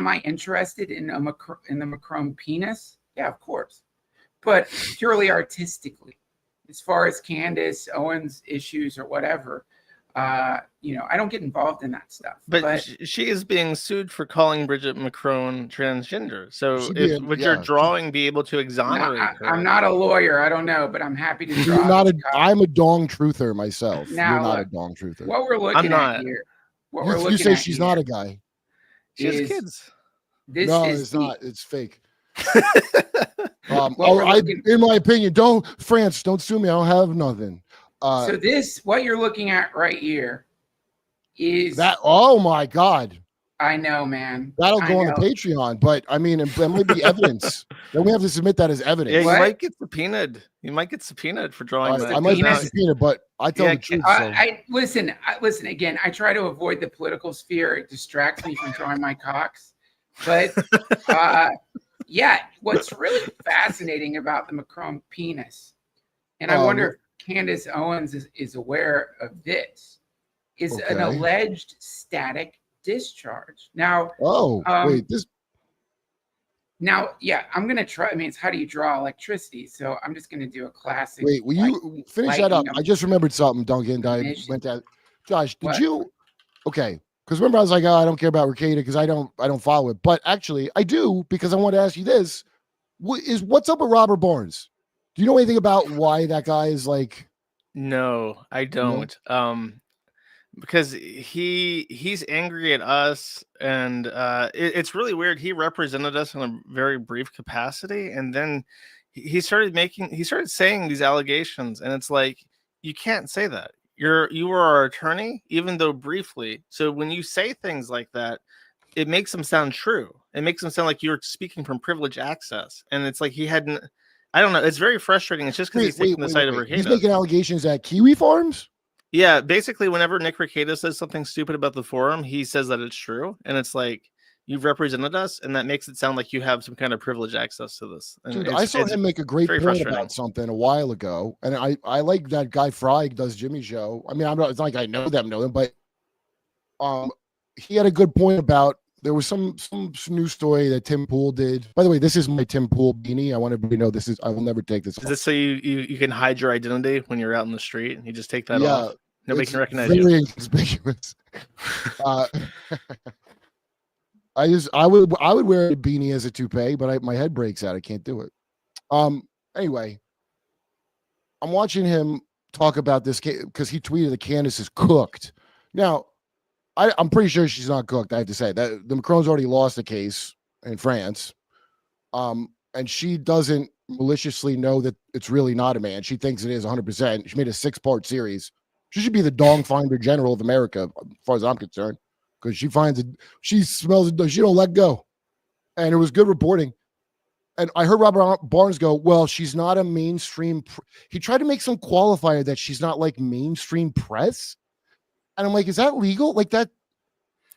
I interested in the Macron penis? Yeah, of course, but purely artistically, as far as Candace Owens issues or whatever. I don't get involved in that stuff. But she is being sued for calling Bridget Macron transgender. So would your drawing be able to exonerate her? I'm not a lawyer. I don't know, but I'm happy to draw. You're not I'm a dong truther myself. Now, You're not look, a dong truther. What we're looking at here. You say she's not a guy. She has kids. No, it's not. It's fake. Well, in my opinion, don't sue me. I don't have nothing. So what you're looking at right here is that. Oh my God! I know, man. That'll go on the Patreon, but I mean, it might be evidence. Then we have to submit that as evidence. Yeah, you might get subpoenaed. You might get subpoenaed for drawing that. I might get subpoenaed, but I tell the truth. Listen again. I try to avoid the political sphere. It distracts me from drawing my cocks. But yeah, what's really fascinating about the Macron penis, and I wonder if Candace Owens is aware of this, is an alleged static discharge. Now, Now, yeah, I'm gonna try. I mean, it's how do you draw electricity? So I'm just gonna do a classic. Wait, will you finish that up? I just remembered something, Duncan. I went that. Josh, did you? Okay, because remember I was like, oh, I don't care about Ricada because I don't follow it. But actually, I do because I want to ask you this: what's up with Robert Barnes? Do you know anything about why that guy is like? No, I don't. Because he's angry at us, and it's really weird. He represented us in a very brief capacity, and then he started saying these allegations, and it's like, you can't say that. You were our attorney, even though briefly. So when you say things like that, it makes them sound true. It makes them sound like you're speaking from privileged access, and it's like he hadn't. I don't know. It's very frustrating. It's just because he's taking the side of Ricada. He's making allegations at Kiwi Farms. Yeah, basically, whenever Nick Ricada says something stupid about the forum, he says that it's true, and it's like, you've represented us, and that makes it sound like you have some kind of privileged access to this. And dude, I saw him make a great point about something a while ago, and I like that guy Fry does Jimmy's show. I mean, it's not like I know them, but he had a good point about. There was some news story that Tim Pool did. By the way, this is my Tim Pool beanie. I want everybody to know this is. I will never take this. Is this so you can hide your identity when you're out in the street? You just take that off. Nobody can recognize you. Very inconspicuous. I would wear a beanie as a toupee, but my head breaks out. I can't do it. Anyway, I'm watching him talk about this because he tweeted that Candace is cooked. Now, I'm pretty sure she's not cooked. I have to say that the Macron's already lost the case in France, and she doesn't maliciously know that it's really not a man. She thinks it is 100%. She made a 6-part series. She should be the dong finder general of America, as far as I'm concerned, because she finds it. She smells it. She don't let go, and it was good reporting. And I heard Robert Barnes go, "Well, she's not a mainstream." He tried to make some qualifier that she's not like mainstream press. And I'm like, is that legal? Like that,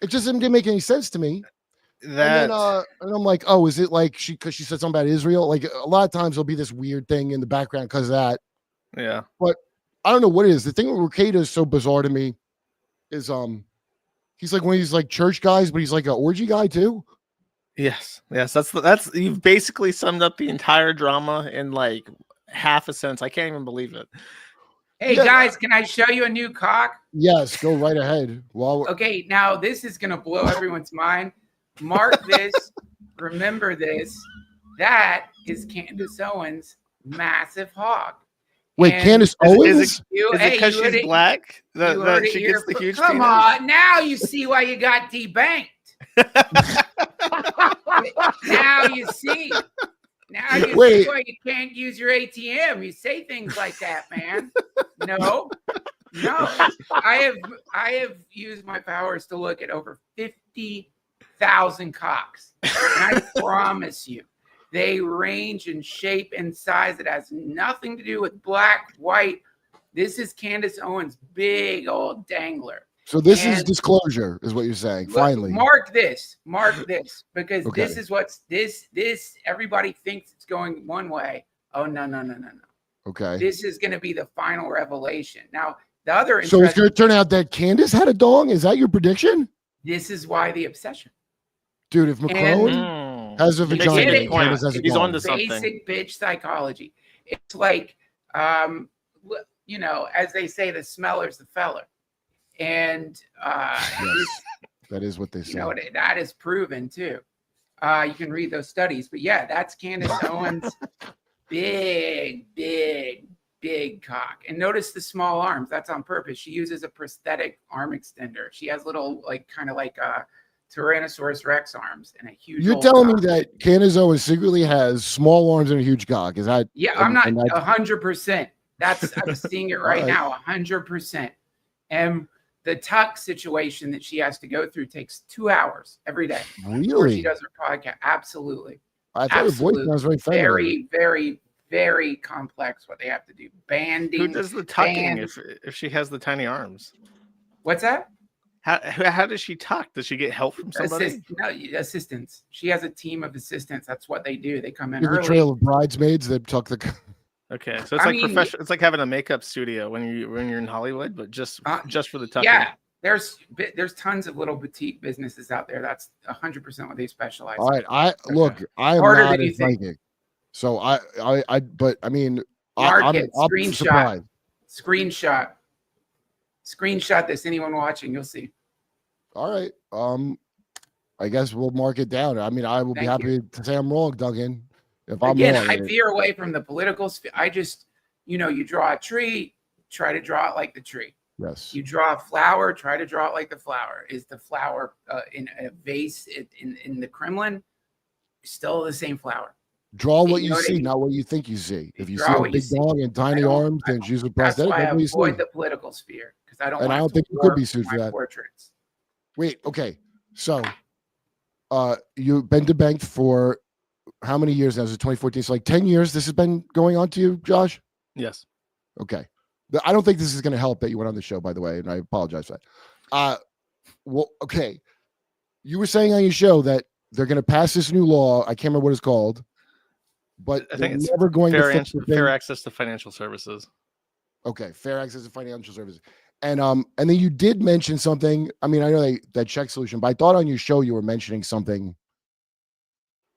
it just didn't make any sense to me. And I'm like, oh, is it like because she said something about Israel? Like a lot of times there'll be this weird thing in the background because of that. Yeah. But I don't know what it is. The thing with Ricada is so bizarre to me is he's like one of these like church guys, but he's like an orgy guy too. Yes. That's you've basically summed up the entire drama in like half a sentence. I can't even believe it. Hey guys, can I show you a new cock? Yes, go right ahead. Okay, now this is gonna blow everyone's mind. Mark this, remember this. That is Candace Owens' massive hog. Wait, And Candace Owens? Is it because she's black that she gets the huge Come penis? on, now you see why you got debanked. Now you see. Now you Wait. see why you can't use your ATM. You say things like that, man. No. I have used my powers to look at over 50,000 cocks. And I promise you, they range in shape and size. It has nothing to do with black, white. This is Candace Owens' big old dangler. So this is disclosure, is what you're saying. Finally, mark this, because Okay. this is what's this. Everybody thinks it's going one way. Oh no. Okay. This is going to be the final revelation. Now the other. So it's going to turn out that Candace had a dong. Is that your prediction? This is why the obsession, Dude, if Macron has a He makes vagina, good point. Candace has a He's dong. on to something. basic bitch psychology. It's like, as they say, the smeller's the feller. And That is what they say. that is proven too. You can read those studies, but yeah, that's Candace Owens' big cock. And notice the small arms. That's on purpose. She uses a prosthetic arm extender. She has little, kind of like Tyrannosaurus Rex arms and a huge. You're telling me that Candace Owens secretly has small arms and a huge cock? Is that? Yeah, I'm not 100%. I'm seeing it right now, 100%. And the tuck situation that she has to go through takes 2 hours every day. Before she does her podcast. Absolutely. I thought her voice sounds very feminine. Very, very, very complex what they have to do. Banding. Who does the tucking if she has the tiny arms? What's that? How does she tuck? Does she get help from somebody? Assistants. She has a team of assistants. That's what they do. They come in You have early. a trail of bridesmaids that tuck the. Okay, so it's professional. It's like having a makeup studio when you're in Hollywood, but just for the tucking. Yeah, there's tons of little boutique businesses out there. That's 100% what they specialize. All right, I am not a psychic, so but I mean, I'm surprised. Screenshot this. Anyone watching, you'll see. All right, I guess we'll mark it down. I mean, I will be happy to say I'm wrong, Duggan. If I'm wrong, I veer away from the political sphere. I just, you draw a tree, try to draw it like the tree. Yes. You draw a flower, try to draw it like the flower. Is the flower in a vase in the Kremlin? Still the same flower. Draw what you see, not what you think you see. If you see a big dog and tiny arms, then she's a prosthetic. That's why I avoid the political sphere, because I don't. And I don't think you could be sued for that. Portraits. Wait. Okay. So, you've been debanked for how many years now? Is it 2014? So like 10 years this has been going on to you, Josh? Yes. Okay. I don't think this is going to help that you went on the show, by the way, and I apologize for that. Well, okay. You were saying on your show that they're going to pass this new law. I can't remember what it's called, but I think it's never going to fix the fair access to financial services. Okay, fair access to financial services. And then you did mention something. I mean, I know that check solution, but I thought on your show you were mentioning something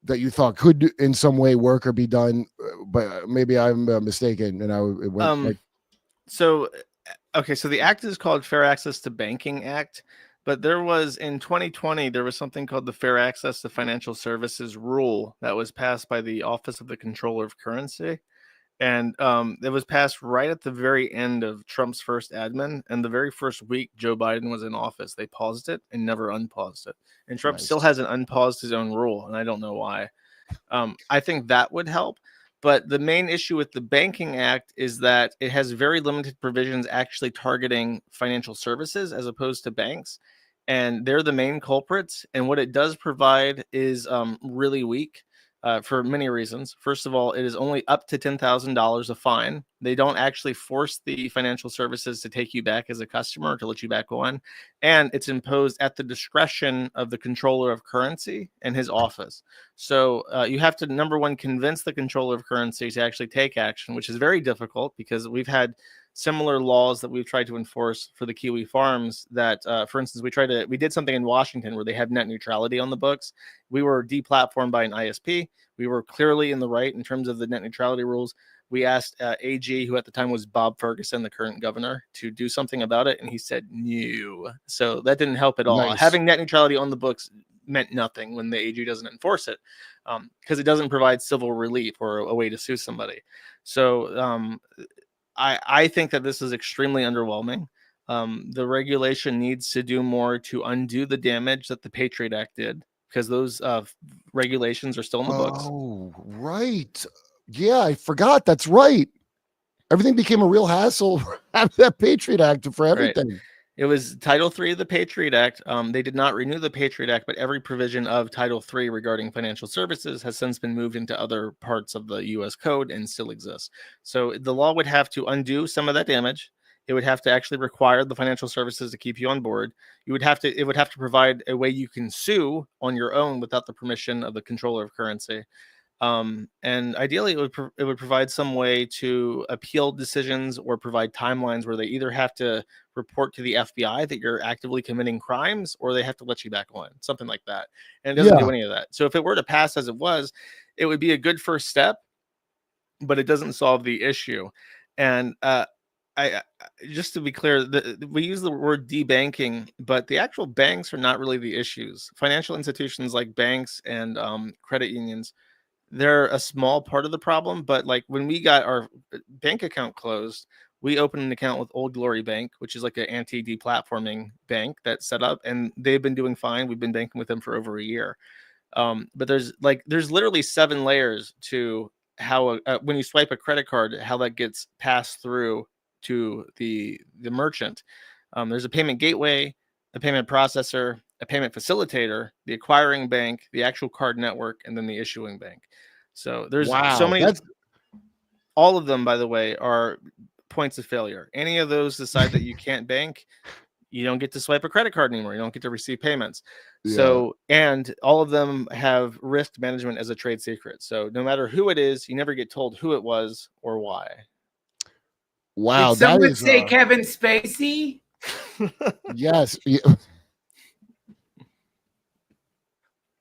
that you thought could in some way work or be done, but maybe I'm mistaken. And so the act is called Fair Access to Banking Act, but there was in 2020 there was something called the Fair Access to Financial Services Rule that was passed by the Office of the Controller of Currency, and it was passed right at the very end of Trump's first admin, and the very first week Joe Biden was in office, they paused it and never unpaused it. And Trump still hasn't unpaused his own rule, and I don't know why. I think that would help. But the main issue with the Banking Act is that it has very limited provisions actually targeting financial services as opposed to banks. And they're the main culprits. And what it does provide is really weak for many reasons. First of all, it is only up to $10,000 a fine. They don't actually force the financial services to take you back as a customer, to let you back on. And it's imposed at the discretion of the controller of currency and his office. So you have to, number one, convince the controller of currency to actually take action, which is very difficult because we've had similar laws that we've tried to enforce for the Kiwi farms that, for instance, we did something in Washington where they had net neutrality on the books. We were deplatformed by an ISP. We were clearly in the right in terms of the net neutrality rules. We asked AG, who at the time was Bob Ferguson, the current governor, to do something about it, and he said no. So that didn't help at all. Nice. Having net neutrality on the books meant nothing when the AG doesn't enforce it, because it doesn't provide civil relief or a way to sue somebody. So I think that this is extremely underwhelming. The regulation needs to do more to undo the damage that the Patriot Act did, because those regulations are still in the books. Oh, right. Yeah, I forgot. That's right. Everything became a real hassle after that Patriot Act for everything. It was Title III of the Patriot Act. They did not renew the Patriot Act, but every provision of Title III regarding financial services has since been moved into other parts of the U.S. Code and still exists. So the law would have to undo some of that damage. It would have to actually require the financial services to keep you on board. It would have to provide a way you can sue on your own without the permission of the controller of currency. And ideally, it would provide some way to appeal decisions or provide timelines where they either have to report to the FBI that you're actively committing crimes, or they have to let you back on, something like that. And it doesn't do any of that. So if it were to pass as it was, it would be a good first step, but it doesn't solve the issue. And I just to be clear, we use the word debanking, but the actual banks are not really the issues. Financial institutions like banks and credit unions, they're a small part of the problem. But like when we got our bank account closed, we opened an account with Old Glory Bank, which is like an anti-deplatforming bank that's set up, and they've been doing fine. We've been banking with them for over a year. But there's literally 7 layers to how when you swipe a credit card, how that gets passed through to the merchant. There's a payment gateway, a payment processor, a payment facilitator, the acquiring bank, the actual card network, and then the issuing bank. So there's so many. All of them, by the way, are points of failure. Any of those decide that you can't bank, you don't get to swipe a credit card anymore. You don't get to receive payments. So, and all of them have risk management as a trade secret. So no matter who it is, you never get told who it was or why. Wow. Did someone say Kevin Spacey? Yes.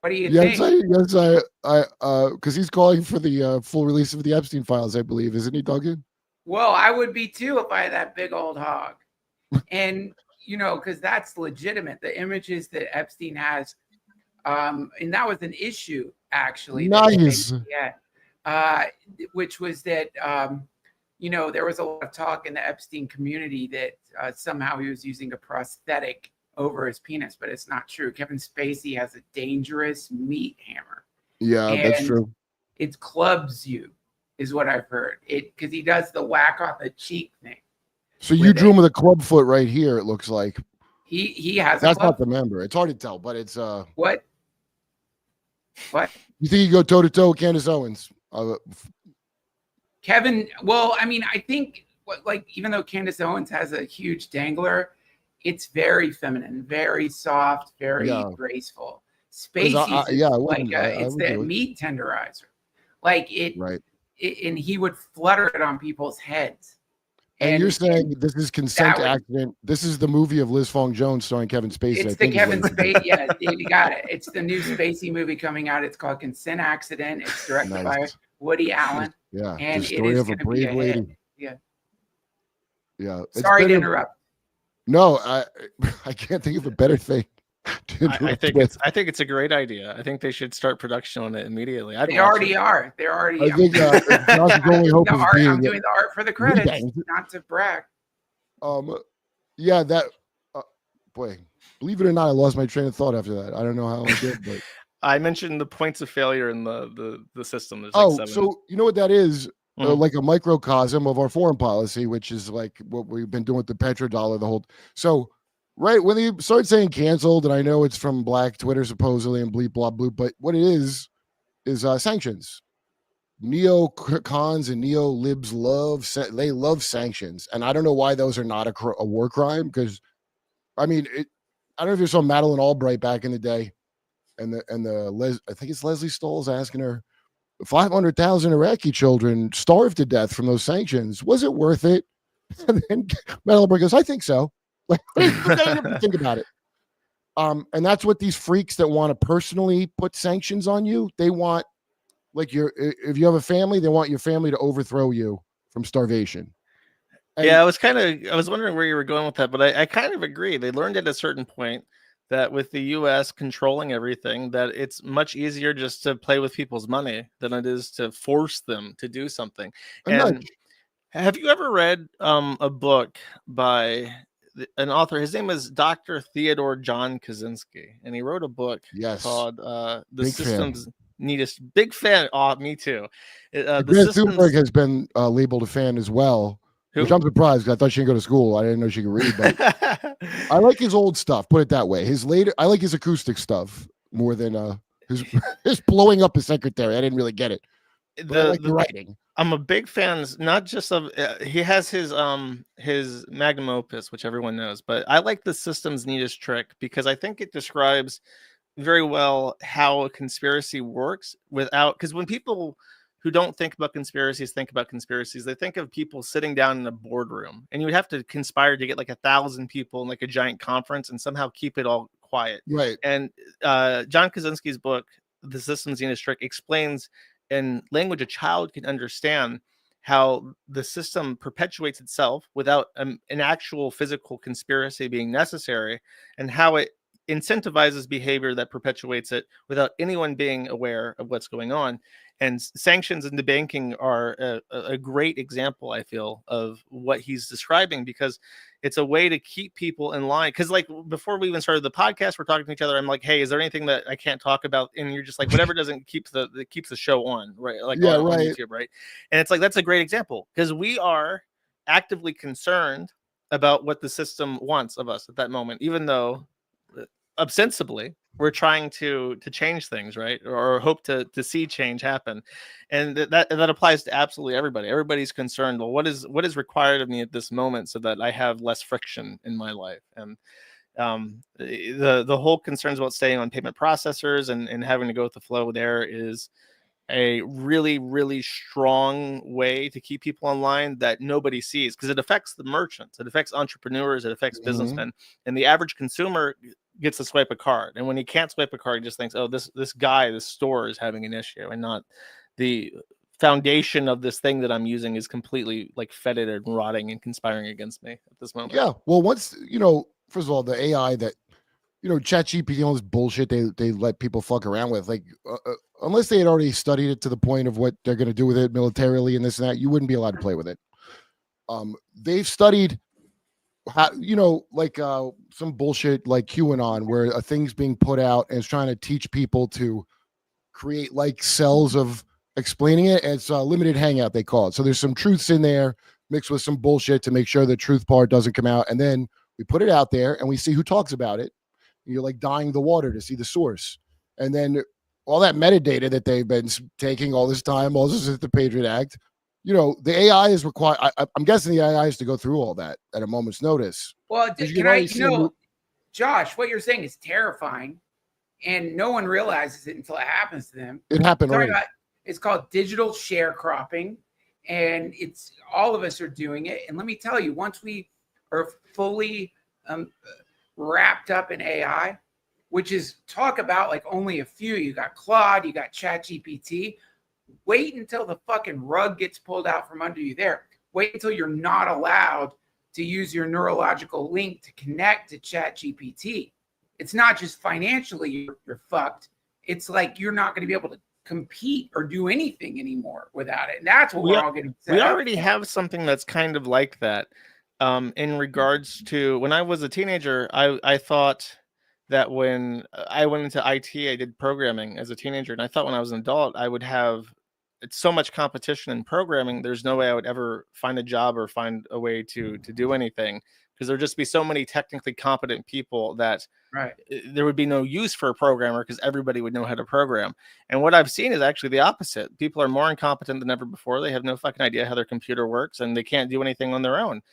What do you think? Yes, I because he's calling for the full release of the Epstein files, I believe, isn't he, Duncan? Well, I would be too if I had that big old hog. And because that's legitimate. The images that Epstein has, and that was an issue actually. Nice. Which was that there was a lot of talk in the Epstein community that somehow he was using a prosthetic over his penis, but it's not true. Kevin Spacey has a dangerous meat hammer. Yeah, and that's true. It clubs you, is what I've heard. Because he does the whack on the cheek thing. So you drew him with a club foot right here. It looks like he has. That's not the member. It's hard to tell, but it's What? You think you go toe to toe with Candace Owens? Kevin. Well, I mean, I think even though Candace Owens has a huge dangler, it's very feminine, very soft, very graceful. Spacey's it's that meat tenderizer, and he would flutter it on people's heads. And you're saying this is Consent Accident. This is the movie of Liz Fong Jones starring Kevin Spacey. It's the Kevin Spacey. Yeah, you got it. It's the new Spacey movie coming out. It's called Consent Accident. It's directed by Woody Allen. Yeah, and the story of a brave lady. Yeah. Sorry to interrupt. No, I can't think of a better thing. I think it's a great idea. I think they should start production on it immediately. They already are. They're already. I think only hope is being I'm doing the art for the credits, not to brag. Yeah, that. Boy, believe it or not, I lost my train of thought after that. I don't know how I did, but I mentioned the points of failure in the system. There's 7. So you know what that is? Like a microcosm of our foreign policy, which is like what we've been doing with the petrodollar. The whole right when they start saying canceled, and I know it's from Black Twitter supposedly and bleep blah blue, but what it is sanctions. Neo-cons and neo-libs love sanctions, and I don't know why those are not a war crime. Because I mean, I don't know if you saw Madeleine Albright back in the day, and I think it's Leslie Stoll's asking her, 500,000 Iraqi children starved to death from those sanctions. Was it worth it? And then Madeleine Albright goes, I think so. Think about it. And that's what these freaks that want to personally put sanctions on you, they want, if you have a family, they want your family to overthrow you from starvation. And I was wondering where you were going with that, but I kind of agree. They learned at a certain point that with the U.S. controlling everything, that it's much easier just to play with people's money than it is to force them to do something. And have you ever read a book by an author. His name is Dr. Theodore John Kaczynski, and he wrote a book Yes. called "The Big fan. Systems Neatest." Big fan. Oh, me too. The Greta systems. Thunberg has been labeled a fan as well, Who? which I'm surprised because I thought she didn't go to school. I didn't know she could read, but I like his old stuff. Put it that way. I like his acoustic stuff more than his blowing up his secretary. I didn't really get it. But I like the writing. I'm a big fan, not just of he has his magnum opus, which everyone knows, but I like the Systems Neatest Trick because I think it describes very well how a conspiracy works because when people who don't think about conspiracies think about conspiracies, they think of people sitting down in a boardroom, and you would have to conspire to get like 1,000 people in like a giant conference and somehow keep it all quiet. Right. And John Kaczynski's book, The Systems Neatest Trick, explains in language a child can understand how the system perpetuates itself without an actual physical conspiracy being necessary, and how it incentivizes behavior that perpetuates it without anyone being aware of what's going on. And sanctions and debanking are a great example, I feel, of what he's describing, because it's a way to keep people in line. Because like before we even started the podcast, we're talking to each other. I'm like, hey, is there anything that I can't talk about? And you're just like, whatever doesn't keeps the show on, right? Like on YouTube, right? And it's like, that's a great example, because we are actively concerned about what the system wants of us at that moment, even though ostensibly we're trying to change things, right? Or hope to see change happen. And that applies to absolutely everybody. Everybody's concerned, well, what is required of me at this moment so that I have less friction in my life? And the whole concerns about staying on payment processors and having to go with the flow there is a really, really strong way to keep people online that nobody sees, because it affects the merchants, it affects entrepreneurs, it affects businessmen, and the average consumer gets to swipe a card. And when he can't swipe a card, he just thinks, oh, this store is having an issue, and not the foundation of this thing that I'm using is completely like fetid and rotting and conspiring against me at this moment. Yeah. Well, once, first of all, the AI that, ChatGPT, all this bullshit they let people fuck around with, like, unless they had already studied it to the point of what they're going to do with it militarily and this and that, you wouldn't be allowed to play with it. They've studied how, like some bullshit like QAnon, where a thing's being put out and it's trying to teach people to create like cells of explaining it. And it's a limited hangout, they call it. So there's some truths in there mixed with some bullshit to make sure the truth part doesn't come out. And then we put it out there and we see who talks about it. You're like dying the water to see the source. And then all that metadata that they've been taking all this time, all this is the Patriot Act, the AI is required. I'm guessing the AI has to go through all that at a moment's notice. Well, Josh, what you're saying is terrifying, and no one realizes it until it happens to them. It happened already. It's called digital sharecropping, and it's all of us are doing it. And let me tell you, once we are fully wrapped up in AI, which is talk about like only a few. You got Claude, you got ChatGPT. Wait until the fucking rug gets pulled out from under you there. Wait until you're not allowed to use your neurological link to connect to ChatGPT. It's not just financially you're fucked. It's like you're not going to be able to compete or do anything anymore without it. And that's what we're all getting set We up already have something that's kind of like that. In regards to when I was a teenager, I thought that when I went into IT, I did programming as a teenager, and I thought when I was an adult, I would have so much competition in programming. There's no way I would ever find a job or find a way to do anything, because there'd just be so many technically competent people that there would be no use for a programmer, because everybody would know how to program. And what I've seen is actually the opposite. People are more incompetent than ever before. They have no fucking idea how their computer works, and they can't do anything on their own.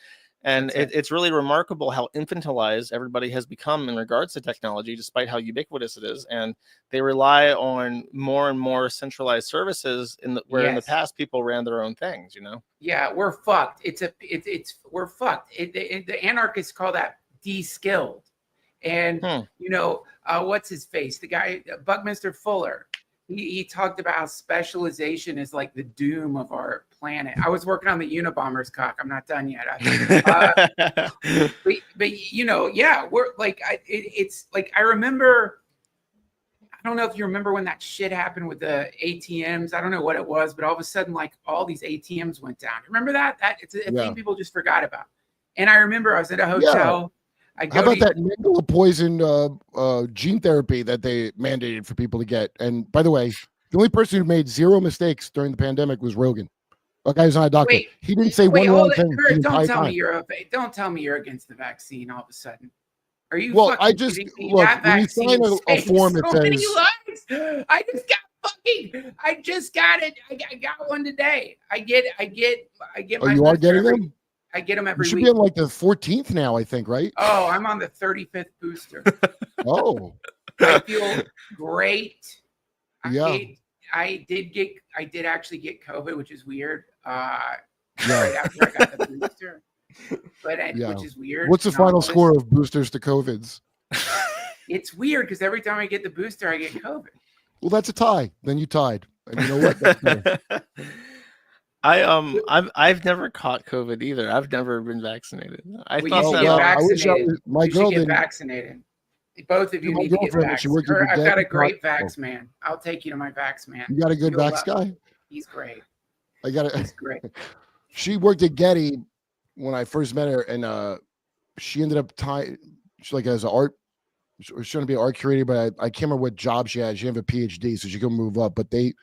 And it's really remarkable how infantilized everybody has become in regards to technology, despite how ubiquitous it is. And they rely on more and more centralized services in the past people ran their own things, Yeah, we're fucked. We're fucked. The anarchists call that de-skilled. And what's his face? The guy, Buckminster Fuller. He talked about how specialization is like the doom of our planet. I was working on the Unabomber's cock. I'm not done yet. We're like, it's like, I remember, I don't know if you remember when that shit happened with the ATMs. I don't know what it was, but all of a sudden, like all these ATMs went down. Remember that? It's a thing people just forgot about. And I remember I was at a hotel. How about that Nicola poison gene therapy that they mandated for people to get? And by the way, the only person who made zero mistakes during the pandemic was Rogan. That guy's not a doctor. He didn't say one wrong thing. Kurt, don't tell me you're against the vaccine all of a sudden. Are you? Well, I just look when you sign a form, it says. I just got it. I got one today. I get. Oh, you are getting them? I get them every week. You should be on like the 14th now, I think, right? Oh, I'm on the 35th booster. Oh, I feel great. Yeah. I did actually get COVID, which is weird. Yeah. Right after I got the booster, which is weird. What's the final score of boosters to COVIDs? It's weird because every time I get the booster, I get COVID. Well, that's a tie. Then you tied, and you know what? That's fair. I've never caught COVID either. I've never been vaccinated. I wish my girl get vaccinated. Both of you need to get vaccinated. I've got a great vax man. I'll take you to my vax man. You got a good vax guy? He's great. He's great. She worked at Getty when I first met her, and she ended up she's like as an art. She was trying to be an art curator, but I can't remember what job she had. She didn't have a PhD, so she couldn't move up. But the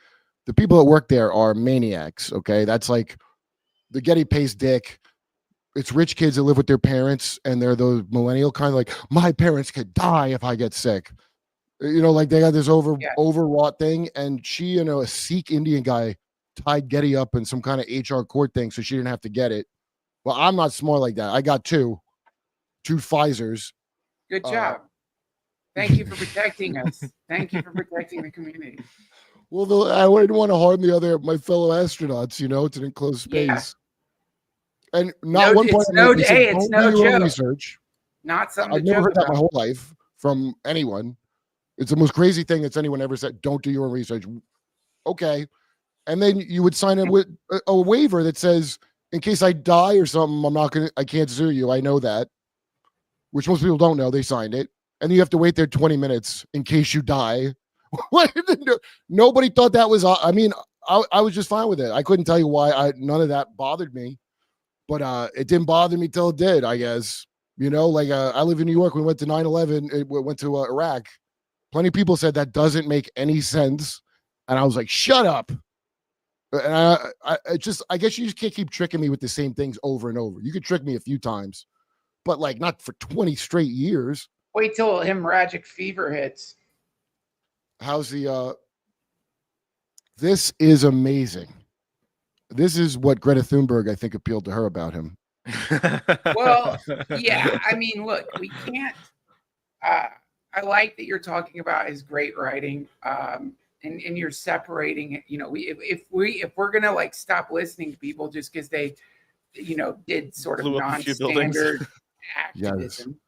people that work there are maniacs. Okay, that's like the Getty pays dick. It's rich kids that live with their parents, and they're those millennial kind of like, my parents could die if I get sick. You know, like they got this overwrought thing. And she and a Sikh Indian guy tied Getty up in some kind of HR court thing, so she didn't have to get it. Well, I'm not smart like that. I got two Pfizers. Good job. Thank you for protecting us. Thank you for protecting the community. Well, I wouldn't want to harm my fellow astronauts. You know, it's an enclosed space. Yeah. And not one point. It's no joke. Research. Not something. I've never heard that my whole life from anyone. It's the most crazy thing that's anyone ever said. Don't do your own research. Okay, and then you would sign in with a waiver that says, in case I die or something, I can't sue you. I know that, which most people don't know. They signed it, and you have to wait there 20 minutes in case you die. Nobody thought that was. I mean, I was just fine with it. I couldn't tell you why. None of that bothered me. But it didn't bother me till it did, I guess. You know, like I live in New York. We went to 9/11. We went to Iraq. Plenty of people said that doesn't make any sense. And I was like, shut up. And I guess you just can't keep tricking me with the same things over and over. You could trick me a few times, but like not for 20 straight years. Wait till hemorrhagic fever hits. How's this is amazing. This is what Greta Thunberg, I think, appealed to her about him. Well, yeah. I mean, look, we can't. I like that you're talking about his great writing, and you're separating it. You know, if we're gonna like stop listening to people just because they, you know, did sort of non-standard activism,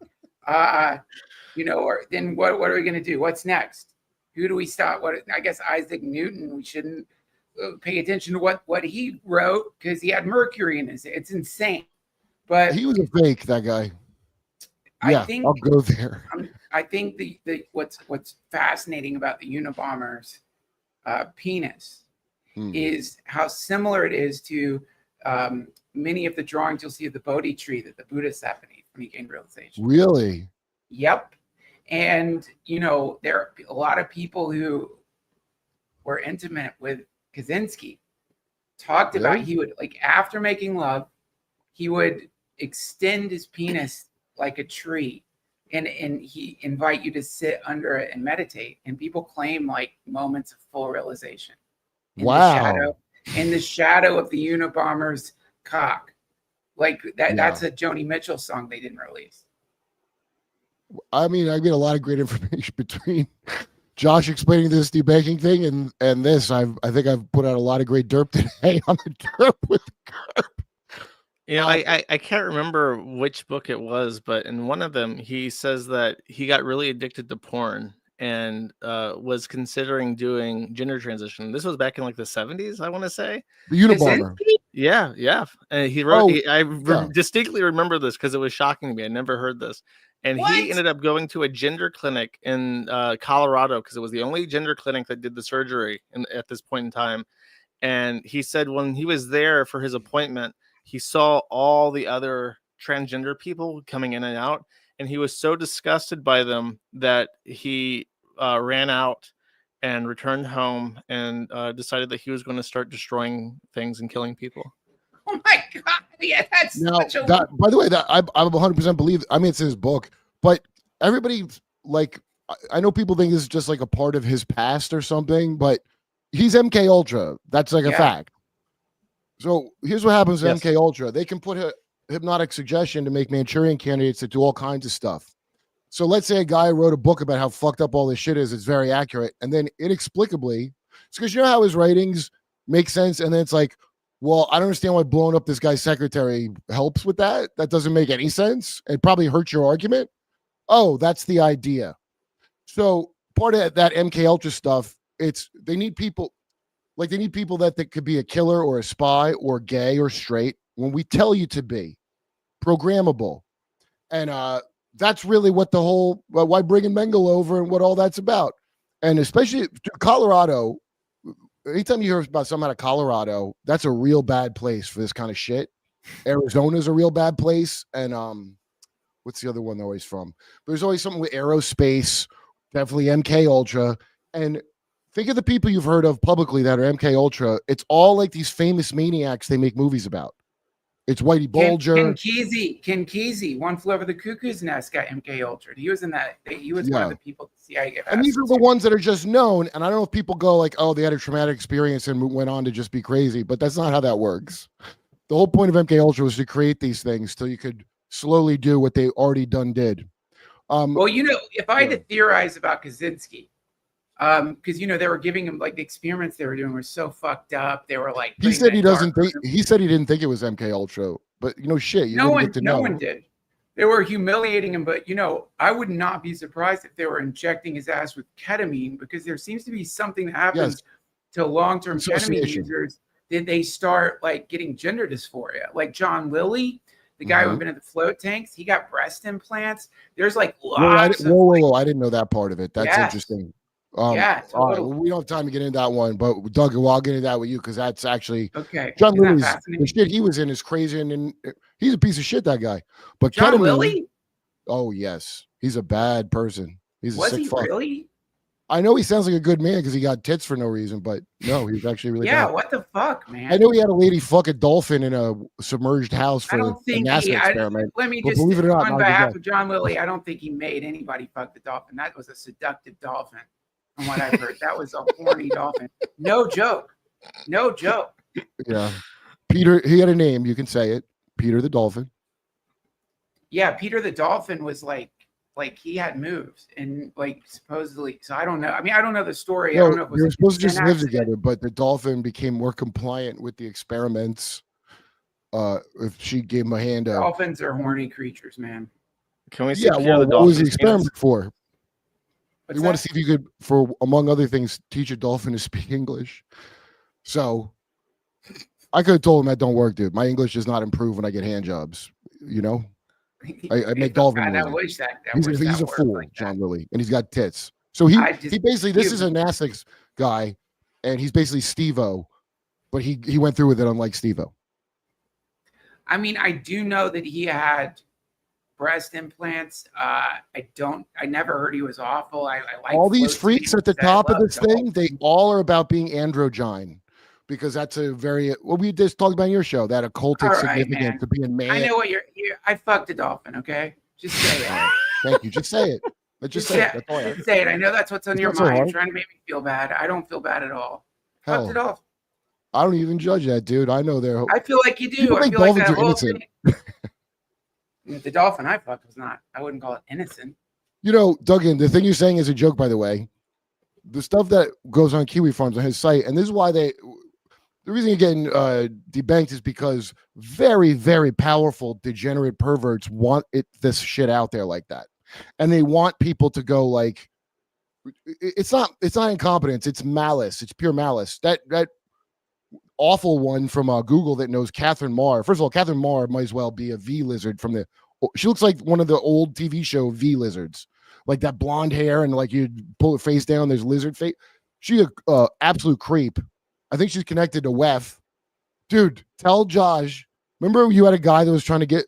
you know, or then what are we gonna do? What's next? Who do we stop? I guess Isaac Newton. We shouldn't pay attention to what he wrote because he had mercury in his. It's insane. But he was a fake, that guy. Yeah, I'll go there. I think the what's fascinating about the Unabomber's penis is how similar it is to many of the drawings you'll see of the Bodhi tree that the Buddhists have when he gained realization. Really? Yep. And you know, there are a lot of people who were intimate with Kaczynski talked about he would, like, after making love, he would extend his penis like a tree and he invite you to sit under it and meditate. And people claim like moments of full realization in the shadow of the Unabomber's cock. Like that's a Joni Mitchell song they didn't release. I mean, I get a lot of great information between Josh explaining this debanking thing and this. I think I've put out a lot of great derp today on the derp with KURP. You know, I can't remember which book it was, but in one of them, he says that he got really addicted to porn and was considering doing gender transition. This was back in like the 70s, I want to say. The Unabomber. Yeah. And he wrote, distinctly remember this because it was shocking to me. I never heard this. And he ended up going to a gender clinic in Colorado because it was the only gender clinic that did the surgery at this point in time. And he said when he was there for his appointment, he saw all the other transgender people coming in and out, and he was so disgusted by them that he ran out and returned home and decided that he was going to start destroying things and killing people. Oh my God! Yeah, that's Now, such a. that, by the way, that I 100% believe. I mean, it's his book, but everybody like I know people think this is just like a part of his past or something, but he's MK Ultra. That's like a fact. So here's what happens to MK Ultra. They can put a hypnotic suggestion to make Manchurian candidates that do all kinds of stuff. So let's say a guy wrote a book about how fucked up all this shit is. It's very accurate. And then inexplicably, it's because you know how his writings make sense. And then it's like, well, I don't understand why blowing up this guy's secretary helps with that. That doesn't make any sense. It probably hurts your argument. Oh, that's the idea. So part of that MK Ultra stuff, they need people that could be a killer or a spy or gay or straight when we tell you to be programmable. And that's really what the whole why bringing Mengele over and what all that's about. And especially Colorado, anytime you hear about something out of Colorado, that's a real bad place for this kind of shit. Arizona's a real bad place. And what's the other one they're always from? There's always something with aerospace, definitely MK Ultra. And think of the people you've heard of publicly that are MK Ultra. It's all like these famous maniacs they make movies about. It's Whitey Bulger. Ken Kesey, One Flew Over the Cuckoo's Nest got MK Ultra. He was in that. He was one of the people the CIA gave. And these are the ones that are just known. And I don't know if people go like, oh, they had a traumatic experience and went on to just be crazy, but that's not how that works. The whole point of MK Ultra was to create these things so you could slowly do what they already did. Well, you know, if I had to theorize about Kaczynski, because you know they were giving him like the experiments they were doing were so fucked up. They were like he said he doesn't think he said he didn't think it was MK Ultra, but you know shit. No one did. They were humiliating him, but you know I would not be surprised if they were injecting his ass with ketamine because there seems to be something that happens to long-term ketamine users that they start like getting gender dysphoria. Like John Lilly, the guy who had been at the float tanks, he got breast implants. There's like lots. Whoa! I didn't know that part of it. That's interesting. Totally. All right, well, we don't have time to get into that one, but Doug, I'll get into that with you because that's actually okay. John Lilly's the shit he was in is crazy, and he's a piece of shit. That guy, but John ketamine, Lilly. Oh yes, he's a bad person. He's a sick fuck. Really? I know he sounds like a good man because he got tits for no reason, but no, he's actually really bad. What the fuck, man? I know he had a lady fuck a dolphin in a submerged house for a NASA experiment. Let me just, believe it or not, on behalf of John Lilly, I don't think he made anybody fuck the dolphin. That was a seductive dolphin, from what I've heard. That was a horny dolphin. No joke. No joke. Yeah. Peter, he had a name. You can say it. Peter the Dolphin. Yeah, Peter the Dolphin was like he had moves and like supposedly. So I don't know. I mean, I don't know the story. No, I don't know if it was they were supposed to just live together, but the dolphin became more compliant with the experiments. If she gave him a hand. Dolphins are horny creatures, man. Can we see? What was the experiment for? You want to see if you could, for among other things, teach a dolphin to speak English. So I could have told him that don't work, dude. My English does not improve when I get hand jobs. You know, I make dolphin. He's a fool, like John Lilly, and he's got tits. So he basically, this is a NASA guy, and he's basically Steve-O, but he went through with it unlike Steve-O. I mean, I do know that he had breast implants. I never heard he was awful. I like all these freaks at the top of this thing. They all are about being androgyne, because that's a very what we just talked about in your show, that occultic significance to being man. I know what you're. I fucked a dolphin. Okay, just say it. Thank you. Just say it. Let's just say it. Just say it. I know that's what's on your mind. You're trying to make me feel bad. I don't feel bad at all. Fucked it off. I don't even judge that, dude. I know they're. I feel like you do. I feel like that whole thing. The dolphin I fucked was not. I wouldn't call it innocent. You know, Duggan, the thing you're saying is a joke, by the way. The stuff that goes on Kiwi Farms on his site, and this is why the reason you're getting debanked is because very, very powerful degenerate perverts want this shit out there like that, and they want people to go like, it's not incompetence, it's malice, it's pure malice. That awful one from Google that knows Catherine Marr. First of all, Catherine Marr might as well be a V lizard from she looks like one of the old TV show V lizards, like that blonde hair and like you pull her face down, there's lizard face. She's a absolute creep. I think she's connected to WEF. Dude, tell Josh Remember, you had a guy that was trying to get,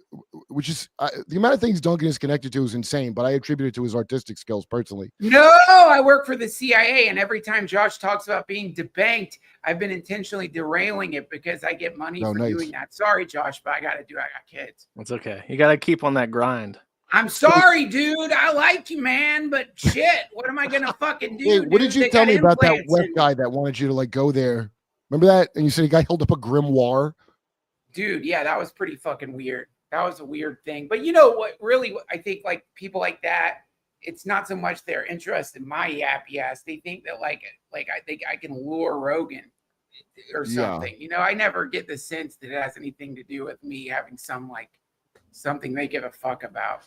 which is the amount of things Duncan is connected to is insane, but I attribute it to his artistic skills personally. No, I work for the CIA, and every time Josh talks about being debanked, I've been intentionally derailing it because I get money for doing that. Sorry, Josh, but I got kids. It's okay. You got to keep on that grind. I'm sorry, dude. I like you, man, but shit, what am I gonna fucking do? Hey, what did you tell me about that web guy that wanted you to like go there? Remember that? And you said a guy held up a grimoire. Dude, yeah, that was pretty fucking weird. That was a weird thing. But you know what? Really, I think like people like that, it's not so much their interest in my yappy ass. They think that like I think I can lure Rogan or something. Yeah. You know, I never get the sense that it has anything to do with me having something they give a fuck about.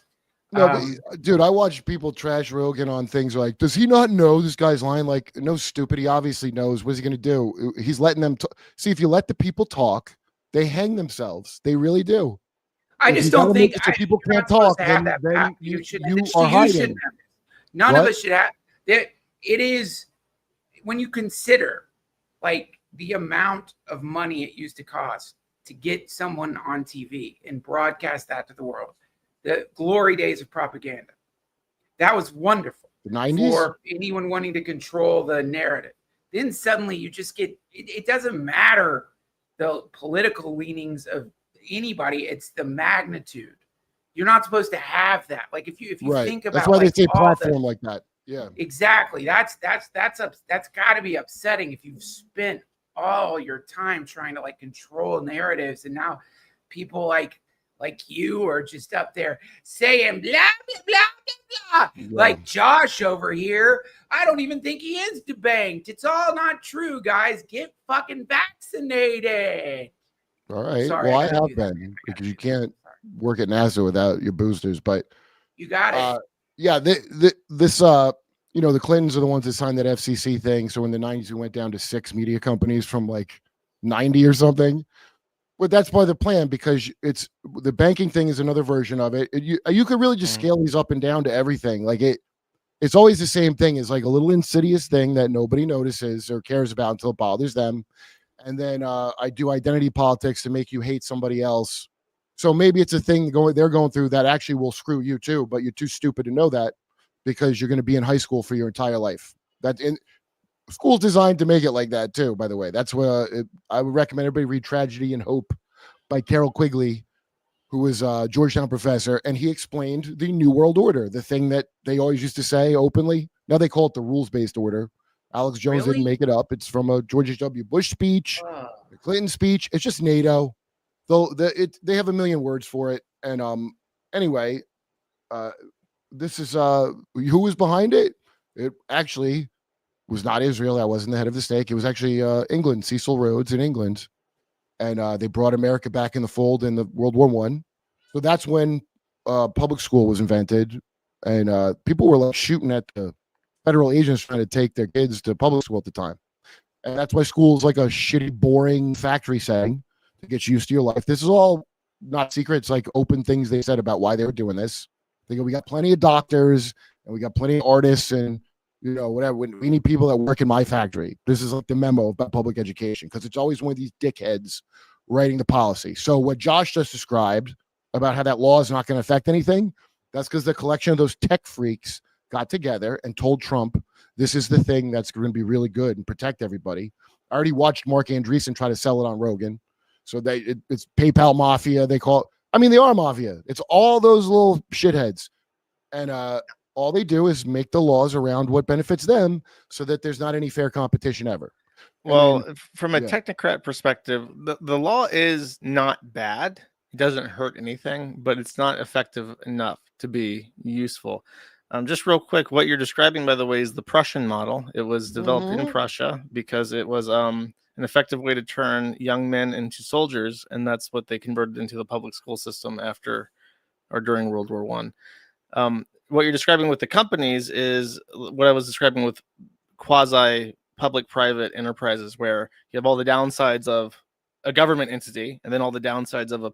No, but, dude, I watch people trash Rogan on things like, does he not know this guy's lying? Like, no, stupid. He obviously knows. What's he going to do? He's letting them see, if you let the people talk, they hang themselves. They really do. I just don't think people can't talk. Then you are hiding. None of us should have that. It is when you consider like the amount of money it used to cost to get someone on TV and broadcast that to the world. The glory days of propaganda. That was wonderful. The 90s? For anyone wanting to control the narrative. Then suddenly you just get, it doesn't matter the political leanings of anybody, it's the magnitude. You're not supposed to have that. Like if you think about, that's why they say platform like that. Yeah, exactly. That's got to be upsetting if you've spent all your time trying to like control narratives, and now people like you are just up there saying blah blah blah blah blah. Yeah. Like Josh over here, I don't even think he is debanked. It's all not true, guys. Get fucking vaccinated. All right. Sorry, well, I have been, because you can't work at NASA without your boosters, but you got it. Yeah, this you know, the Clintons are the ones that signed that FCC thing. So in the 90s, we went down to 6 media companies from like 90 or something. But that's part of the plan, because it's the banking thing is another version of it. You could really just scale these up and down to everything. Like it's always the same thing. It's like a little insidious thing that nobody notices or cares about until it bothers them. And then I do identity politics to make you hate somebody else. So maybe it's a thing they're going through that actually will screw you too, but you're too stupid to know that, because you're going to be in high school for your entire life. School's designed to make it like that too, by the way. That's what I would recommend everybody read Tragedy and Hope by Carol Quigley, who was a Georgetown professor, and he explained the New World Order, the thing that they always used to say openly. Now they call it the rules-based order. Alex Jones didn't make it up. It's from a George H.W. Bush speech, the Clinton speech. It's just NATO. Though they have a million words for it. And anyway, this is who was behind it. It actually was not Israel. That wasn't the head of the stake. It was actually England, Cecil Rhodes in England, and they brought America back in the fold in the World War I. So that's when public school was invented, and people were like shooting at the federal agents trying to take their kids to public school at the time. And that's why school is like a shitty, boring factory setting to get you used to your life. This is all not secret. It's like open things they said about why they were doing this. They go, we got plenty of doctors and we got plenty of artists and, you know, whatever. We need people that work in my factory. This is like the memo about public education, because it's always one of these dickheads writing the policy. So what Josh just described about how that law is not going to affect anything, that's because the collection of those tech freaks got together and told Trump, this is the thing that's going to be really good and protect everybody. I already watched Mark Andreessen try to sell it on Rogan. So it's PayPal mafia. They call it. I mean, they are mafia. It's all those little shitheads. And all they do is make the laws around what benefits them so that there's not any fair competition ever. Well, from a technocrat perspective, the law is not bad. It doesn't hurt anything, but it's not effective enough to be useful. Just real quick, what you're describing, by the way, is the Prussian model. It was developed in Prussia because it was an effective way to turn young men into soldiers, and that's what they converted into the public school system after or during World War I. What you're describing with the companies is what I was describing with quasi-public-private enterprises, where you have all the downsides of a government entity and then all the downsides of a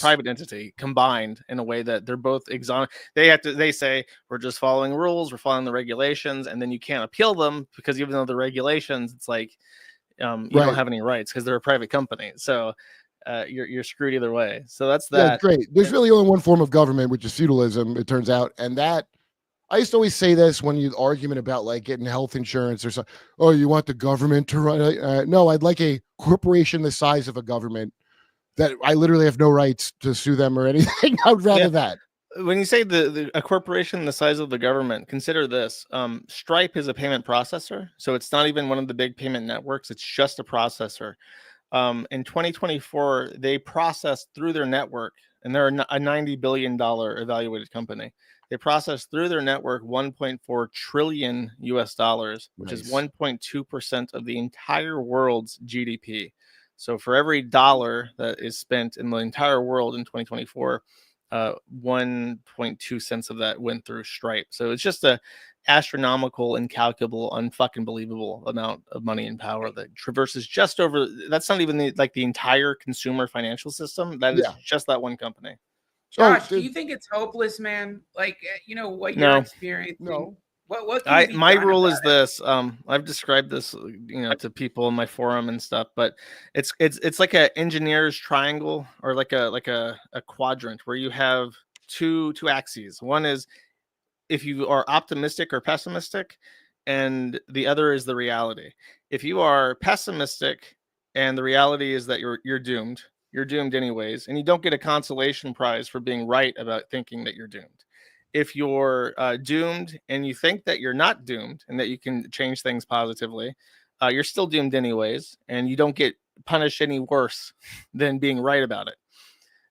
private entity combined in a way that they're both they say we're just following rules, we're following the regulations, and then you can't appeal them because even though the regulations, it's like you don't have any rights because they're a private company. So you're screwed either way. So that's Yeah, that. great. There's really only one form of government, which is feudalism, it turns out. And that, I used to always say this when you argument about like getting health insurance or something. Oh, you want the government to run it? No, I'd like a corporation the size of a government that I literally have no rights to sue them or anything. I would rather that. When you say a corporation the size of the government, consider this. Stripe is a payment processor, so it's not even one of the big payment networks. It's just a processor. In 2024, they processed through their network, and they're a $90 billion evaluated company. They processed through their network 1.4 trillion US dollars, which is 1.2% of the entire world's GDP. So for every dollar that is spent in the entire world in 2024, 1.2 cents of that went through Stripe. So it's just a astronomical, incalculable, unfucking believable amount of money and power that traverses just over. That's not even the entire consumer financial system. That is just that one company. Josh, do you think it's hopeless, man? Like, what you're experiencing? No. What can be my done rule about is this. I've described this, to people in my forum and stuff, but it's like an engineer's triangle, or like a quadrant where you have two axes. One is if you are optimistic or pessimistic, and the other is the reality. If you are pessimistic and the reality is that you're doomed anyways, and you don't get a consolation prize for being right about thinking that you're doomed. If you're doomed and you think that you're not doomed and that you can change things positively, you're still doomed anyways, and you don't get punished any worse than being right about it.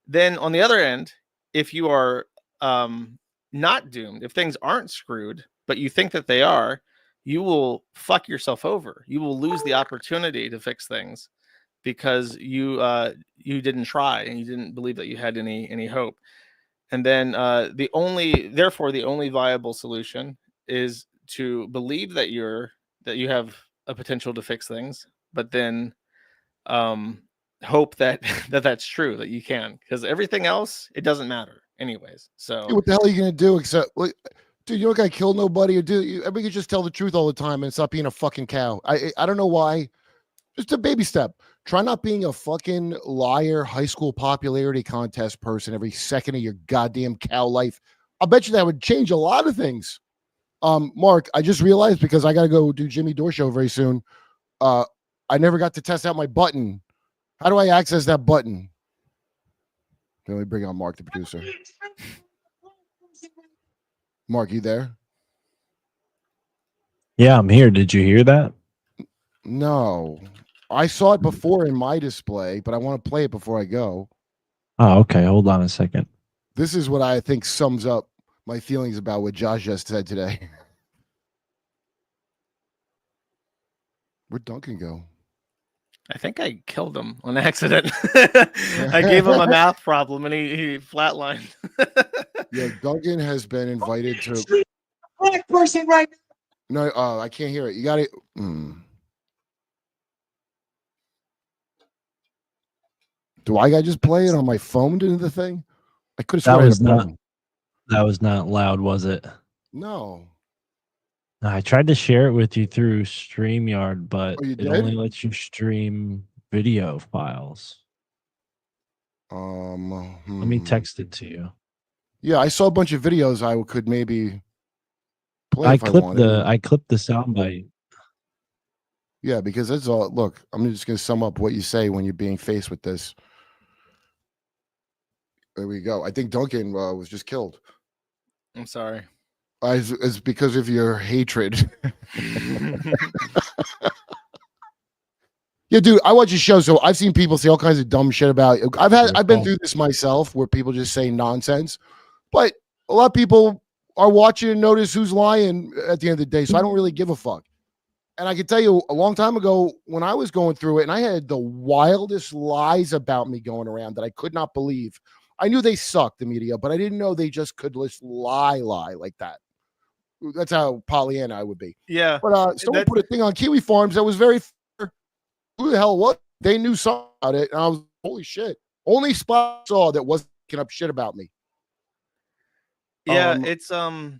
Then on the other end, if you are not doomed, if things aren't screwed, but you think that they are, you will fuck yourself over. You will lose the opportunity to fix things because you didn't try and you didn't believe that you had any hope. And then the only viable solution is to believe that you have a potential to fix things, but then hope that that's true, that you can, because everything else, it doesn't matter anyways. So what the hell are you gonna do except, like, dude, you don't gotta kill nobody, or everybody can just tell the truth all the time and stop being a fucking cow. I don't know why. Just a baby step. Try not being a fucking liar, high school popularity contest person every second of your goddamn cow life. I'll bet you that would change a lot of things. Mark, I just realized, because I got to go do Jimmy Dore show very soon. I never got to test out my button. How do I access that button? Let me bring on Mark, the producer. Mark, you there? Yeah, I'm here. Did you hear that? No. I saw it before in my display, but I want to play it before I go. Oh, okay. Hold on a second. This is what I think sums up my feelings about what Josh just said today. Where'd Duncan go? I think I killed him on accident. I gave him a math problem and he flatlined. Yeah, Duncan has been invited to. Black person right now. No, I can't hear it. You got it. Do I gotta just play it on my phone into the thing? I could have sworn that was not loud, was it? No. I tried to share it with you through StreamYard, but it only lets you stream video files. Let me text it to you. Yeah, I saw a bunch of videos I could maybe play. I clipped the soundbite. Yeah, because that's all. Look, I'm just gonna sum up what you say when you're being faced with this. There we go. I think Duncan was just killed. I'm sorry. It's because of your hatred. Yeah, dude, I watch your show, so I've seen people say all kinds of dumb shit about it. I've been through this myself, where people just say nonsense, but a lot of people are watching and notice who's lying at the end of the day. So I don't really give a fuck. And I can tell you, a long time ago, when I was going through it, and I had the wildest lies about me going around that I could not believe. I knew they sucked, the media, but I didn't know they just could just lie like that. That's how Pollyanna I would be. Yeah. But someone put a thing on Kiwi Farms that was very fair. Who the hell was? They knew something about it, and I was, holy shit. Only spot I saw that wasn't picking up shit about me. Yeah, it's a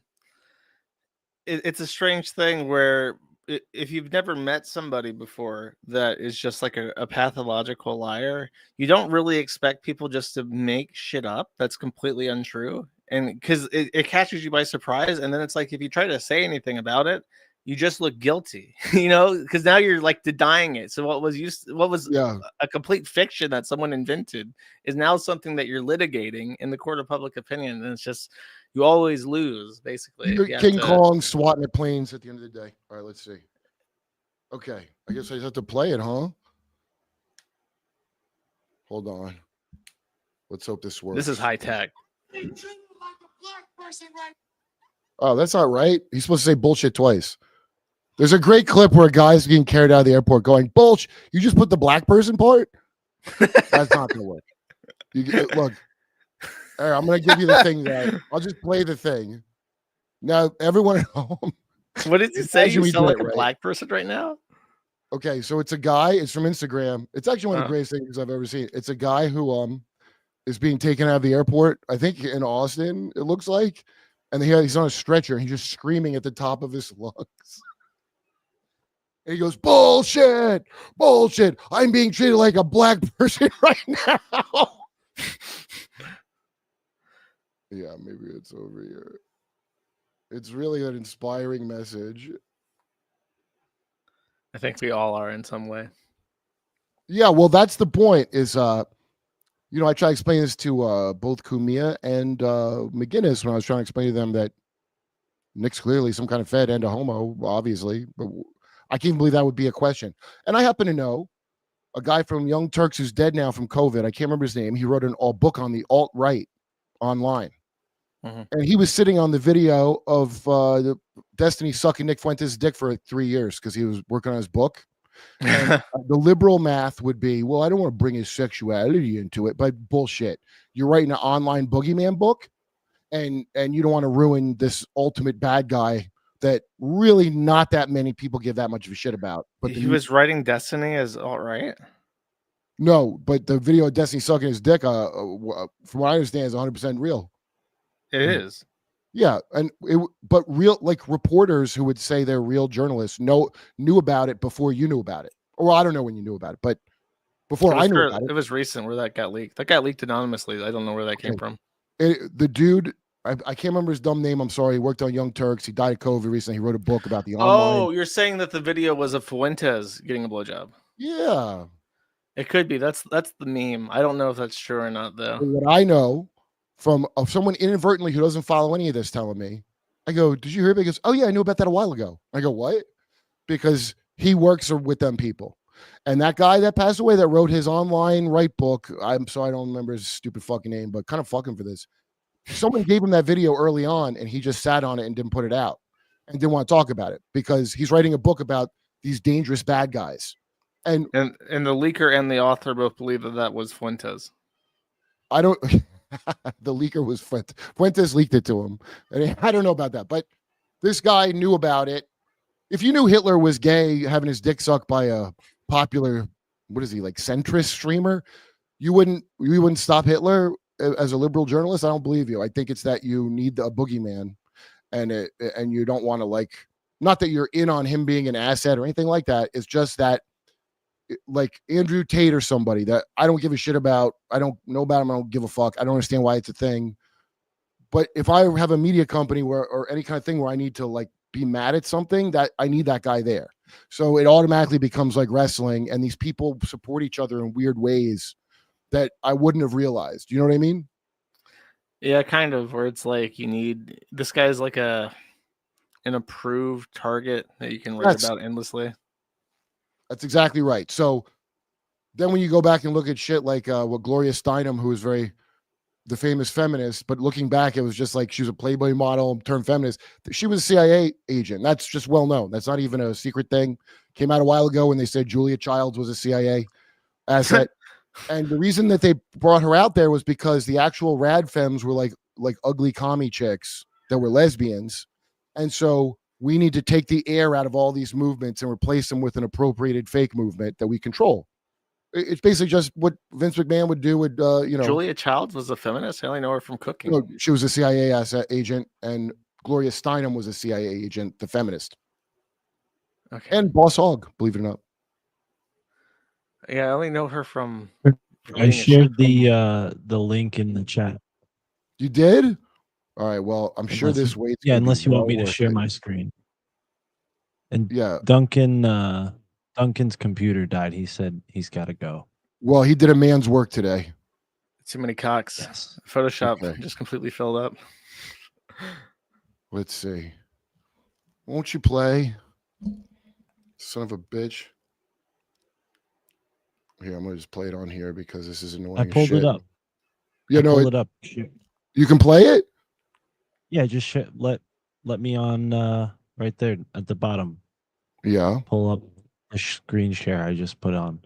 strange thing where if you've never met somebody before that is just like a pathological liar, you don't really expect people just to make shit up that's completely untrue. And because it catches you by surprise. And then it's like if you try to say anything about it, you just look guilty, because now you're like denying it. So what was Yeah. a complete fiction that someone invented is now something that you're litigating in the court of public opinion. And it's just, you always lose, basically. You're You have King to- Kong swatting at planes at the end of the day. All right, let's see. Okay, I guess I just have to play it, huh? Hold on. Let's hope this works. This is high tech. Oh, that's not right. He's supposed to say bullshit twice. There's a great clip where a guy's being carried out of the airport going, bullshit, you just put the black person part? That's not going to work. Look, all right, I'm going to give you the thing that I'll just play the thing. Now, everyone at home. What did you say? You we sound did like it a right. black person right now? Okay, so it's a guy. It's from Instagram. It's actually one of the Oh. greatest things I've ever seen. It's a guy who is being taken out of the airport, I think in Austin, it looks like. And he's on a stretcher. And he's just screaming at the top of his lungs. And he goes, bullshit, bullshit. I'm being treated like a black person right now. Yeah, maybe it's over here. It's really an inspiring message. I think we all are in some way. Yeah, well, that's the point is, I try to explain this to both Kumia and McGinnis when I was trying to explain to them that Nick's clearly some kind of fed and a homo, obviously. But I can't believe that would be a question. And I happen to know a guy from Young Turks who's dead now from COVID. I can't remember his name. He wrote a book on the alt-right online. Mhm. And he was sitting on the video of the Destiny sucking Nick Fuentes' dick for 3 years because he was working on his book. And the liberal math would be, well, I don't want to bring his sexuality into it, but bullshit. You're writing an online boogeyman book, and you don't want to ruin this ultimate bad guy that really not that many people give that much of a shit about. But He was writing Destiny as alt-right? no, but the video of Destiny sucking his dick, from what I understand, is 100% real. It is. Yeah, but real, like, reporters who would say they're real journalists knew about it before you knew about it. Or I don't know when you knew about it, but before I knew about it. It was recent where that got leaked. That got leaked anonymously. I don't know where that came from. The dude, I can't remember his dumb name. I'm sorry. He worked on Young Turks. He died of COVID recently. He wrote a book about the online. Oh, you're saying that the video was of Fuentes getting a blowjob? Yeah. It could be. That's the meme. I don't know if that's true or not, though. What I know from someone inadvertently who doesn't follow any of this telling me, I go, did you hear? He goes, oh yeah, I knew about that a while ago. I go, what? Because he works with them people. And that guy that passed away that wrote his online right book, I'm sorry, I don't remember his stupid fucking name, but kind of fucking for this. Someone gave him that video early on and he just sat on it and didn't put it out and didn't want to talk about it because he's writing a book about these dangerous bad guys. And the leaker and the author both believe that was Fuentes. I don't, the leaker was Fuentes. Fuentes leaked it to him. I don't know about that, but this guy knew about it. If you knew Hitler was gay, having his dick sucked by a popular, what is he, like, centrist streamer, you wouldn't stop Hitler as a liberal journalist. I don't believe you. I think it's that you need a boogeyman, and you don't want to, like, not that you're in on him being an asset or anything like that. It's just that, like, Andrew Tate or somebody that I don't give a shit about. I don't know about him. I don't give a fuck. I don't understand why it's a thing. But if I have a media company or any kind of thing where I need to, like, be mad at something, that I need that guy there. So it automatically becomes like wrestling, and these people support each other in weird ways that I wouldn't have realized. You know what I mean? Yeah, kind of, where it's like you need, this guy's like an approved target that you can write about endlessly. That's exactly right. So then when you go back and look at shit like what Gloria Steinem, who was the famous feminist, but looking back, it was just like she was a Playboy model turned feminist. She was a CIA agent. That's just well known. That's not even a secret thing. Came out a while ago when they said Julia Childs was a CIA asset. And the reason that they brought her out there was because the actual rad femmes were like ugly commie chicks that were lesbians. And so we need to take the air out of all these movements and replace them with an appropriated fake movement that we control. It's basically just what Vince McMahon would do with, Julia Childs was a feminist. I only know her from cooking. She was a CIA agent, and Gloria Steinem was a CIA agent, the feminist. Okay. And Boss Hog, believe it or not. Yeah, I only know her from. I shared the link in the chat. You did? All right. Well, I'm sure Unless this you- wait's yeah, gonna be unless you want well me to worth share it. my screen. And Yeah. Duncan's computer died. He said he's got to go. Well, he did a man's work today. Too many cocks. Yes. Photoshop Okay. just completely filled up. Let's see. Won't you play? Son of a bitch. Here, I'm gonna just play it on here because this is annoying I as pulled shit. it up. Yeah, no, Pull it up. Shoot. you can play it? Yeah, just let me on right there at the bottom. Yeah. Pull up the screen share I just put on.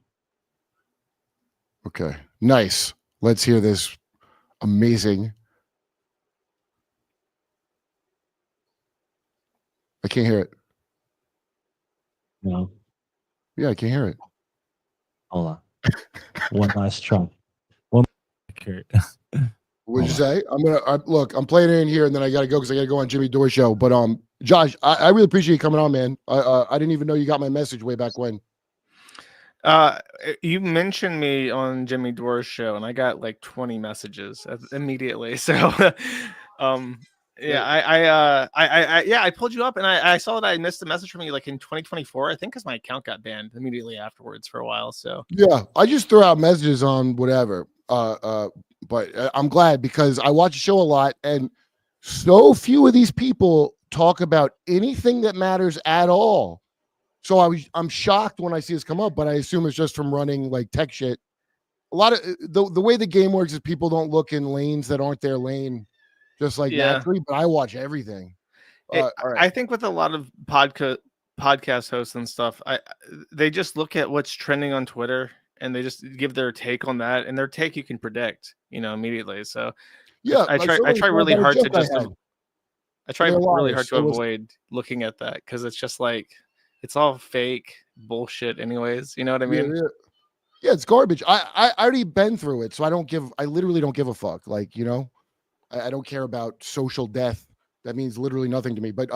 Okay. Nice. Let's hear this amazing. I can't hear it. No, Yeah, I can't hear it. hold on. One last try. One. What'd you Hold on. say? Look. I'm playing it in here, and then I gotta go because I gotta go on Jimmy Dore show. But Josh, I really appreciate you coming on, man. I didn't even know you got my message way back when. You mentioned me on Jimmy Dore's show, and I got like 20 messages immediately. So, yeah, I pulled you up, and I saw that I missed a message from you like in 2024, I think, because my account got banned immediately afterwards for a while. So Yeah, I just throw out messages on whatever. But I'm glad because I watch the show a lot, and so few of these people talk about anything that matters at all. So I'm shocked when I see this come up, but I assume it's just from running like tech shit. A lot of the way the game works is people don't look in lanes that aren't their lane, just like yeah, naturally. But I watch everything. All right. I think with a lot of podcast hosts and stuff, they just look at what's trending on Twitter and they just give their take on that, and their take you can predict, immediately. So Yeah, I like try someone really about a hard to joke I just had. I try They're really liars, hard to so it's- avoid looking at that because it's just like it's all fake bullshit anyways. You know what I Yeah, mean? yeah. Yeah, it's garbage. I already been through it, so I literally don't give a fuck. Like, I don't care about social death. That means literally nothing to me. But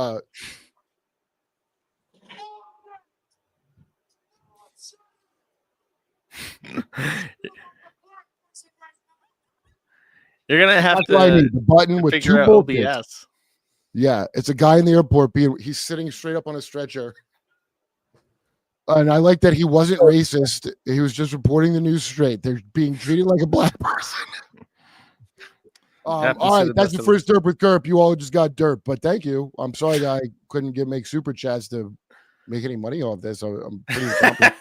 You're gonna have that's what I to need. The button with figure 2 out bullshits. OBS. Yeah, it's a guy in the airport he's sitting straight up on a stretcher. And I like that he wasn't racist. He was just reporting the news straight. They're being treated like a black person. All right, that's the first derp with KURP. You all just got derp, but thank you. I'm sorry that I couldn't make super chats to make any money off this. I'm pretty incompetent.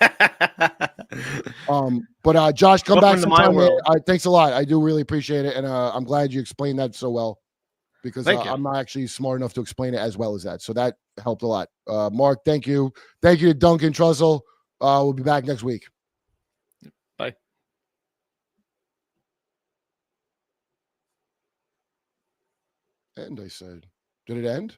But Josh, come back sometime, man. Thanks a lot. I do really appreciate it, and I'm glad you explained that so well because I'm not actually smart enough to explain it as well as that. So that helped a lot. Mark, thank you. Thank you to Duncan Trussell. We'll be back next week. Bye. And I said, did it end?